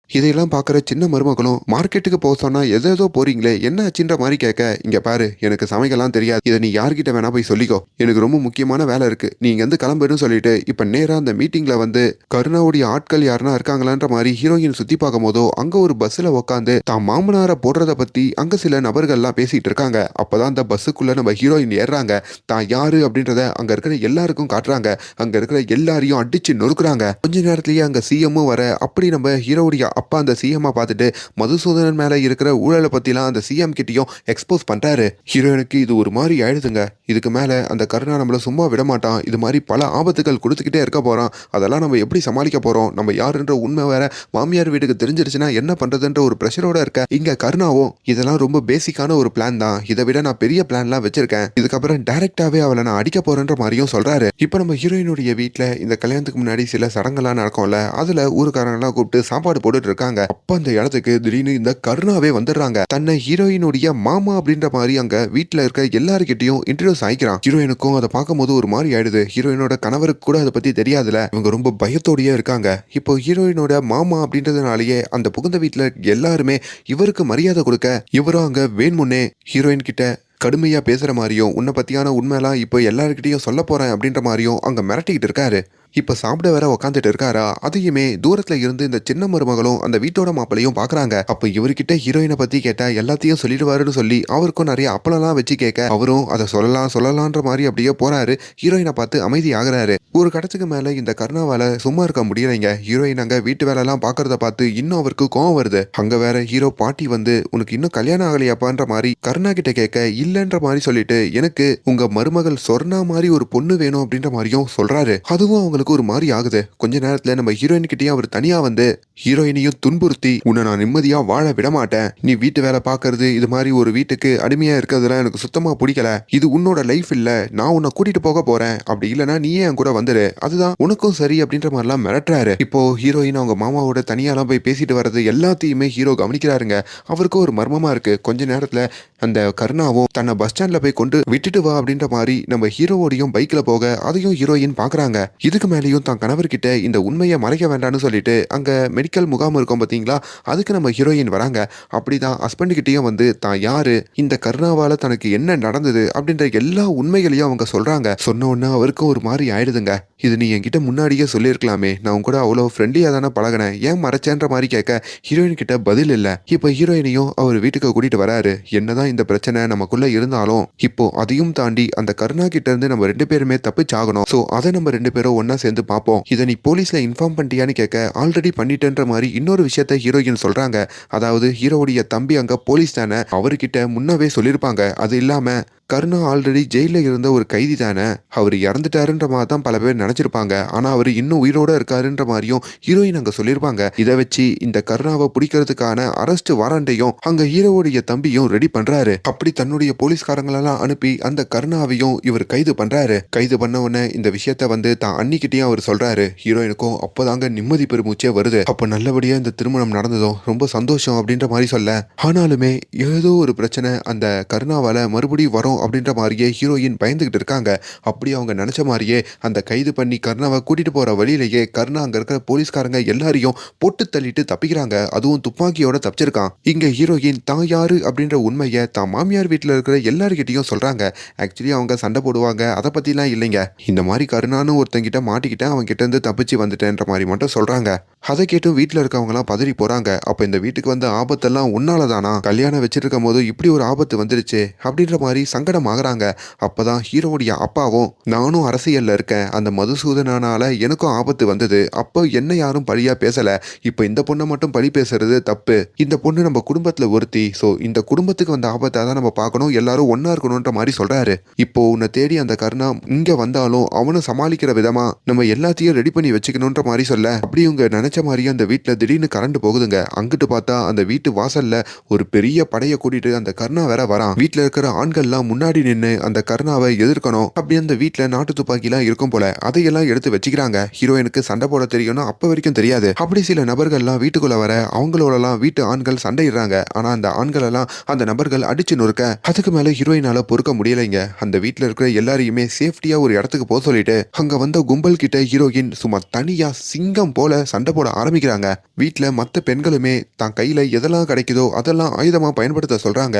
இதையெல்லாம் பார்க்குற சின்ன மருமகளும், மார்க்கெட்டுக்கு போக சொன்னா எதோ போறீங்களே, என்ன ஆச்சுன்ற மாதிரி கேட்க, இங்க பாரு எனக்கு சமைக்கலாம் தெரியாது, இதை நீ யார்கிட்ட வேணா போய் சொல்லிக்கோ, எனக்கு ரொம்ப முக்கியமான வேலை இருக்கு, நீங்க வந்து கிளம்புன்னு சொல்லிட்டு இப்ப நேரா அந்த மீட்டிங்ல வந்து கருணாவுடைய ஆட்கள் யாருன்னா இருக்காங்களான்ற மாதிரி ஹீரோயின் சுத்தி பார்க்கும் போதோ, அங்க ஒரு பஸ்ல உட்காந்து தான் மாமனாரை போடுறத பத்தி அங்க சில நபர்கள்லாம் பேசிட்டு இருக்காங்க. அப்பதான் அந்த பஸ்ஸுக்குள்ள நம்ம ஹீரோயின் ஏறாங்க. தான் யாரு அப்படின்றத அங்க இருக்கிற எல்லாருக்கும் காட்டுறாங்க. அங்க இருக்கிற எல்லாரையும் அடிச்சு நொறுக்குறாங்க. கொஞ்ச நேரத்திலேயே அங்க சிஎம்மும் வர, அப்படி நம்ம ஹீரோவுடைய அப்பா அந்த சிஎம் பார்த்துட்டு மதுசூதனன் மேல இருக்கிற ஊழலை பத்திலாம் அந்த சிஎம் கிட்டயும் எக்ஸ்போஸ் பண்றாரு. ஹீரோயினுக்கு இது ஒரு மாதிரி ஆயிடுதுங்க. இதுக்கு மேல அந்த கருணா நம்மள சும்மா விட மாட்டான், இது மாதிரி பல ஆபத்துகள் கொடுத்துக்கிட்டே இருக்க போறான், அதெல்லாம் நம்ம எப்படி சமாளிக்க போறோம், நம்ம யாருன்ற உண்மை வேற மாமியார் வீட்டுக்கு தெரிஞ்சிருச்சுன்னா என்ன பண்றதுன்ற ஒரு பிரஷரோட இருக்க. இங்க கருணாவும் இதெல்லாம் ரொம்ப பேசிக்கான ஒரு பிளான் தான், இதை விட நான் பெரிய பிளான்லாம் வச்சிருக்கேன், இதுக்கப்புறம் டைரக்டாவே அவளை நான் அடிக்க போறேன்ற மாதிரியும் சொல்றாரு. இப்ப நம்ம ஹீரோயினுடைய வீட்டுல இந்த கல்யாணத்துக்கு முன்னாடி சில சடங்கெல்லாம் நடக்கும்ல, அதுல ஊருக்காரங்கெல்லாம் கூப்பிட்டு சாப்பாடு போட்டு இருக்காங்க. அப்ப அந்த இடத்துக்கு திடீர்னு இந்த கருணாவே வந்துடுறாங்க. தன்னை ஹீரோயினுடைய மாமா அப்படின்ற மாதிரி அங்க வீட்டுல இருக்க எல்லாருக்கிட்டையும் இன்ட்ரோடியூஸ் ஆயிக்கிறான். ஹீரோயினுக்கும் அதை பார்க்கும் போது ஒரு மாதிரி ஆயிடுது. ஹீரோயினோட கணவருக்கு கூட அதை பத்தி தெரியாதுல, இவங்க ரொம்ப பயத்தோடயே இருக்காங்க. இப்போ ஹீரோயினோட மாமா அப்படின்றதுனாலயே அந்த புகுந்த வீட்டுல எல்லாருமே இவருக்கு மரியாதை கொடுக்க, இவரும் அங்க வேணுமுன்னே ஹீரோயின் கிட்ட கடுமையா பேசுற மாதிரியும், உன்னை பத்தியான உண்மையெல்லாம் இப்போ எல்லாருக்கிட்டையும் சொல்ல போறேன் அப்படின்ற மாதிரியும் அங்க மிரட்டிக்கிட்டு இருக்காரு. இப்ப சாப்பிட வேற உக்காந்துட்டு இருக்காரா, அதையுமே தூரத்துல இருந்து இந்த சின்ன மருமகளும் அந்த வீட்டோட மாப்பிளையும் பாக்குறாங்க. அப்ப இவர்கிட்ட ஹீரோயினை பத்தி கேட்டா எல்லாத்தையும் சொல்லிடுவாருன்னு சொல்லி அவருக்கும் நிறைய அப்பளம்லாம் வச்சு கேட்க அவரும் அதை சொல்லலான்ற மாதிரி அப்படியே போறாரு. ஹீரோயினை பார்த்து அமைதி ஆகுறாரு. ஒரு கடத்துக்கு மேல இந்த கருணாவால சும்மா இருக்க முடியலைங்க. ஹீரோயின் அங்க வீட்டு வேலை எல்லாம் பாக்குறத பார்த்து இன்னும் அவருக்கு கோவம் வருது. அங்க வேற ஹீரோ பாட்டி வந்து உனக்கு இன்னும் கல்யாணம் ஆகலையாப்பான்ற மாதிரி கருணா கிட்ட கேட்க இல்லன்ற மாதிரி சொல்லிட்டு எனக்கு உங்க மருமகள் சொர்ணா மாதிரி ஒரு பொண்ணு வேணும் அப்படின்ற மாதிரியும் சொல்றாரு. அதுவும் அவங்களுக்கு ஒரு மாதிரி ஆகுது. கொஞ்ச நேரத்துல நம்ம ஹீரோயின் கிட்டயும் அவர் தனியா வந்து ஹீரோயினையும் துன்புறுத்தி உன்னை நான் நிம்மதியா வாழ விட மாட்டேன், நீ வீட்டு வேலை பாக்குறது இது மாதிரி ஒரு வீட்டுக்கு அடிமையா இருக்கிறதுலாம் எனக்கு சுத்தமா பிடிக்கல, இது உன்னோட லைஃப் இல்ல, நான் உன்னை கூட்டிட்டு போக போறேன், அப்படி இல்லைன்னா நீயே என் கூட வந்துரு, அதுதான் உனக்கும் சரி அப்படின்ற மாதிரிலாம் மிரட்டுறாரு. இப்போ ஹீரோயின் அவங்க மாமாவோட தனியாலாம் போய் பேசிட்டு வர்றது எல்லாத்தையுமே ஹீரோ கவனிக்கிறாருங்க. அவருக்கும் ஒரு மர்மமா இருக்கு. கொஞ்ச நேரத்துல அந்த கருணாவும் தன்னை பஸ் ஸ்டாண்ட்ல போய் கொண்டு விட்டுட்டு வா அப்படின்ற மாதிரி நம்ம ஹீரோவோடையும் பைக்ல போக அதையும் ஹீரோயின் பாக்குறாங்க. இதுக்கு மேலேயும் தான் கணவர்கிட்ட இந்த உண்மையை மறைக்க வேண்டாம்னு சொல்லிட்டு அங்க மெடிக்கல் முகாம் இருக்கும் பாத்தீங்களா, அதுக்கு நம்ம ஹீரோயின் வராங்க. அப்படிதான் ஹஸ்பண்ட் கிட்டயும் வந்து தான் யாரு, இந்த கருணாவால தனக்கு என்ன நடந்தது அப்படின்ற எல்லா உண்மைகளையும் அவங்க சொல்றாங்க. சொன்ன உடனே அவருக்கும் ஒரு மாதிரி ஆயிடுதுங்க. இது நீ என்கிட்ட முன்னாடியே சொல்லியிருக்கலாமே, நான் உன் கூட அவ்வளோ ஃப்ரெண்ட்லியா தானே பழகினேன், ஏன் மறைச்சேன்ற மாதிரி கேட்க ஹீரோயின் கிட்ட பதில் இல்ல. இப்போ ஹீரோயினையும் அவர் வீட்டுக்கு கூட்டிட்டு வராரு. என்னதான் இந்த பிரச்சனை நமக்குள்ள இருந்தாலும் இப்போ அதையும் தாண்டி அந்த கருணா கிட்ட இருந்து நம்ம 2 பேருமே தப்பிச்சாகணும். சோ அதை நம்ம 2 பேரும் ஒன்னா சேர்ந்து பார்ப்போம். இதை நீ போலீஸ்ல இன்ஃபார்ம் பண்ணிட்டியான்னு கேட்க ஆல்ரெடி பண்ணிட்டேன்ற மாதிரி இன்னொரு விஷயத்த ஹீரோயின் சொல்றாங்க. அதாவது ஹீரோவுடைய தம்பி அங்க போலீஸ் தானே, அவர்கிட்ட முன்னவே சொல்லியிருப்பாங்க. அது இல்லாம கருணா ஆல்ரெடி ஜெயில இருந்த ஒரு கைதி தானே, அவர் இறந்துட்டாருன்ற மாதிரி தான் பல பேர் நினைச்சிருப்பாங்க. ஆனா அவர் இன்னும் உயிரோட இருக்காருன்ற மாதிரியும் ஹீரோயின் அங்க சொல்லியிருப்பாங்க. இதை வச்சு இந்த கருணாவை பிடிக்கிறதுக்கான அரெஸ்ட் வாரண்டையும் அங்க ஹீரோவுடைய தம்பியும் ரெடி பண்றாரு. அப்படி தன்னுடைய போலீஸ்காரங்களெல்லாம் அனுப்பி அந்த கருணாவையும் இவர் கைது பண்றாரு. கைது பண்ண உடனே இந்த விஷயத்த வந்து தான் அன்னிக்கிட்டையும் அவர் சொல்றாரு. ஹீரோயினுக்கும் அப்பதாங்க நிம்மதி பெருமூச்சே வருது. அப்ப நல்லபடியா இந்த திருமணம் நடந்ததும் ரொம்ப சந்தோஷம் அப்படின்ற மாதிரி சொல்ல, ஆனாலுமே ஏதோ ஒரு பிரச்சனை அந்த கருணாவால மறுபடியும் வரும் அப்படின்ற மாதிரியே ஹீரோயின் பயந்துகிட்டு இருக்காங்க. அப்படி அவங்க நினைச்ச மாதிரியே அந்த கைது பண்ணி கருணாவை கூட்டிட்டு போற வழியிலேயே கருணா அங்க இருக்கிற போலீஸ்காரங்க எல்லாரையும் போட்டு தள்ளிட்டு தப்பிக்கிறாங்க. அதுவும் துப்பாக்கியோட தப்பிச்சிருக்கான். இங்க ஹீரோயின் தான் யாரு அப்படின்ற உண்மையை தான் மாமியார் வீட்டுல இருக்கிற எல்லாருக்கிட்டையும் சொல்றாங்க. ஆக்சுவலி அவங்க சண்டை போடுவாங்க, அதை பத்திலாம் இல்லைங்க. இந்த மாதிரி கருணான்னு ஒருத்தங்கிட்ட மாட்டிக்கிட்டேன், அவங்க கிட்ட இருந்து தப்பிச்சு வந்துட்டேன்ற மாதிரி மட்டும் சொல்றாங்க. அதை கேட்டும் வீட்டுல இருக்கவங்க எல்லாம் பதறி போறாங்க. அப்ப இந்த வீட்டுக்கு வந்த ஆபத்தெல்லாம் உன்னாலதானா, கல்யாணம் வச்சிருக்கும் போது இப்படி ஒரு ஆபத்து வந்துருச்சு அப்படின்ற மாதிரி சங்கடம் ஆகுறாங்க. அப்பதான் ஹீரோவுடைய அப்பாவும் நானும் அரசியல்ல இருக்கேன், அந்த மதுசூதனால எனக்கும் ஆபத்து வந்தது, அப்போ என்ன யாரும் பழியா பேசல, இப்ப இந்த பொண்ணை மட்டும் பழி பேசுறது தப்பு, இந்த பொண்ணு நம்ம குடும்பத்துல ஒருத்தி, சோ இந்த குடும்பத்துக்கு வந்த ஆபத்தை தான் நம்ம பார்க்கணும், எல்லாரும் ஒன்னா இருக்கணும்ன்ற மாதிரி சொல்றாரு. இப்போ உன்னை தேடி அந்த கருணா இங்க வந்தாலும் அவனை சமாளிக்கிற விதமா நம்ம எல்லாத்தையும் ரெடி பண்ணி வச்சுக்கணும்ன்ற மாதிரி சொல்ல, அப்படி இவங்க நினைச்ச மாதிரியே அந்த வீட்டுல திடீர்னு கரண்ட் போகுதுங்க. அங்கிட்டு பார்த்தா அந்த வீட்டு வாசல்ல ஒரு பெரிய படையை கூட்டிட்டு அந்த கருணா வேற வரான். வீட்டுல இருக்கிற ஆண்கள்லாம் முன்னாடி நின்று அந்த கருணாவை எதிர்க்கணும். அப்படி அந்த வீட்டுல நாட்டு துப்பாக்கிலாம் இருக்கும் போல அதையெல்லாம் எடுத்து வச்சுக்கிறாங்க. ஹீரோயினுக்கு சண்டை போட தெரியும்னு அப்ப வரைக்கும் தெரியாது. அப்படி சில நபர்கள்லாம் வீட்டுக்குள்ள வர அவங்களோடலாம் வீட்டு ஆண்கள் சண்டையிடுறாங்க. ஆனா அந்த ஆண்கள் எல்லாம் அந்த நபர்கள் அடிச்சு நொறுக்க அதுக்கு மேல ஹீரோயினால பொறுக்க முடியலைங்க. அந்த வீட்டுல இருக்கிற எல்லாரையுமே சேஃப்டியா ஒரு இடத்துக்கு போக சொல்லிட்டு அங்க வந்த கும்பல் கிட்ட ஹீரோயின் சும்மா தனியா சிங்கம் போல சண்டை போட ஆரம்பிக்கிறாங்க. வீட்டுல மத்த பெண்களுமே தான் கையில எதெல்லாம் கிடைக்குதோ அதெல்லாம் ஆயுதமா பயன்படுத்த சொல்றாங்க.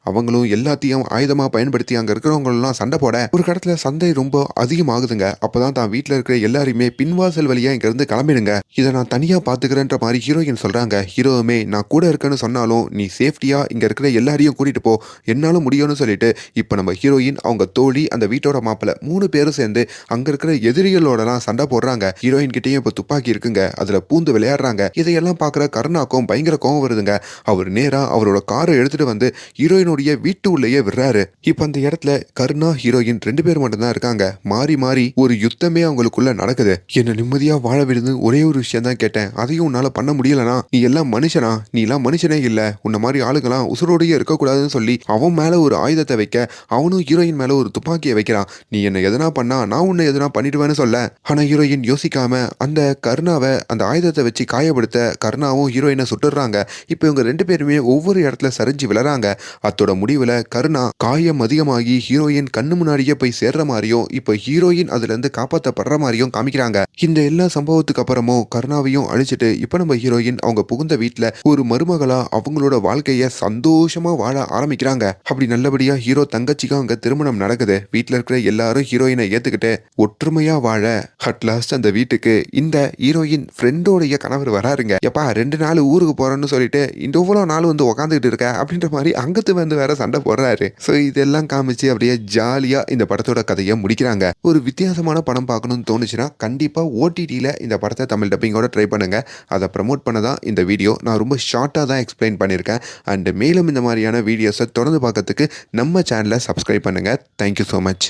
அவங்களும் எல்லாத்தையும் ஆயுதமா பயன்படுத்தி அங்க இருக்கிறவங்க சண்டை போட ஒரு கடத்துல சண்டை ரொம்ப அதிகமாகுதுங்க. அப்பதான் தான் வீட்டுல இருக்கிற எல்லாருமே பின்வாசல் வழியா இங்க இருந்து கிளம்பிடுங்க, இதை நான் தனியா பாத்துக்கிறேன்ற மாதிரி ஹீரோயின் சொல்றாங்க. ஹீரோவுமே நான் கூட இருக்கேன்னு சொன்னாலும் நீ சேஃப்டியா இங்க இருக்கிற எல்லாரையும் கூட்டிட்டு போ, என்னாலும் முடியும்னு சொல்லிட்டு இப்ப நம்ம ஹீரோயின் அவங்க தோழி அந்த வீட்டோட மாப்பிள்ள 3 பேரும் சேர்ந்து அங்க இருக்கிற எதிரிகளோடலாம் சண்டை போடுறாங்க. ஹீரோயின் கிட்டயும் இப்ப துப்பாக்கி இருக்குங்க, அதுல பூந்து விளையாடுறாங்க. இதையெல்லாம் பாக்குற கருணாக்கும் பயங்கர கோவம் வருதுங்க. அவர் நேரா அவரோட காரை எடுத்துட்டு வந்து ஹீரோயினுடைய வீட்டு உள்ளேயே விடுறாரு. இப்ப அந்த இடத்துல கருணா ஹீரோயின் 2 பேர் மட்டும் தான் இருக்காங்க. மாறி மாறி ஒரு யுத்தமே அவங்களுக்குள்ள நடக்குது. என்ன நிம்மதியா வாழ விடுது ஒரே ஒரு விஷயம் தான் கேட்டேன், அதையும் உன்னால பண்ண முடியலனா, நீ எல்லாம் மனுஷனா, நீ எல்லாம் மனுஷனே இல்ல, உன்ன மாதிரி ஆளுங்களாம் உசுரோடையே இருக்கக்கூடாதுன்னு சொல்லி அவன் மேல ஒரு ஆயுதத்தை வைக்க அவனும் ஹீரோயின் மேல ஒரு துப்பாக்கியை வைக்கிறான். நீ என்ன எதனா பண்ணா நான் உன்னை எதனா பண்ணிடுவேன்னு சொல்ல, ஆனா ஹீரோயின் யோசிக்காம அந்த கருணாவை அந்த ஆயுதத்தை வச்சு காயப்படுத்த கருணாவும் ஹீரோயினை சுட்டுறாங்க. இப்ப இவங்க 2 பேருமே ஒவ்வொரு இடத்துல சரிஞ்சு விழறாங்க. அத்தோட முடிவுல கருணா காயம் அதிகமாகி ஹீரோயின் கண்ணு முன்னாடியே போய் சேர்ற மாதிரியும் இப்ப ஹீரோயின் அதுல இருந்து காப்பாற்றப்படுற மாதிரியும் காமிக்கிறாங்க. இந்த எல்லா சம்பவத்துக்கு அப்புறமும் கருணாவையும் அழிச்சிட்டு இப்ப நம்ம ஹீரோயின் அவங்க புகுந்த வீட்டுல ஒரு மருமகளா அவங்களோட வாழ்க்கைய சந்தோஷமா வாழ ஆரம்பிக்கிறாங்க. அப்படி நல்லபடியா ஹீரோ தங்கச்சிக்கும் அங்க திருமணம் நடக்குது. வீட்டுல இருக்கிற எல்லாரும் ஹீரோயினை ஏத்துக்கிட்டு ஒற்றுமையா வாழ அட்லாஸ்ட் அந்த வீட்டுக்கு இந்த ஹீரோயின் ஃப்ரெண்டோடைய கணவர் வராருங்க. எப்பா 2 நாள் ஊருக்கு போறேன்னு சொல்லிட்டு இந்த இவ்வளோ நாள் வந்து உக்காந்துக்கிட்டு இருக்க அப்படின்ற மாதிரி அங்கத்து வந்து வேற சண்டை போடுறாரு. ஸோ இதெல்லாம் காமிச்சு அப்படியே ஜாலியா இந்த படத்தோட கதையை முடிக்கிறாங்க. ஒரு வித்தியாசமான படம் பார்க்கணும்னு தோணுச்சுன்னா கண்டிப்பா ஓடிடியில இந்த படத்தை தமிழ் டப்பிங்கோட ட்ரை பண்ணுங்க. அதை ப்ரமோட் பண்ண தான் இந்த வீடியோ. நான் ரொம்ப ஷார்ட்டாக தான் எக்ஸ்பிளைன் பண்ணியிருக்கேன். அண்ட் மேலும் இந்த மாதிரியான வீடியோஸை தொடர்ந்து பார்க்கறதுக்கு நம்ம சேனலை சப்ஸ்கிரைப் பண்ணுங்க. Thank you so much.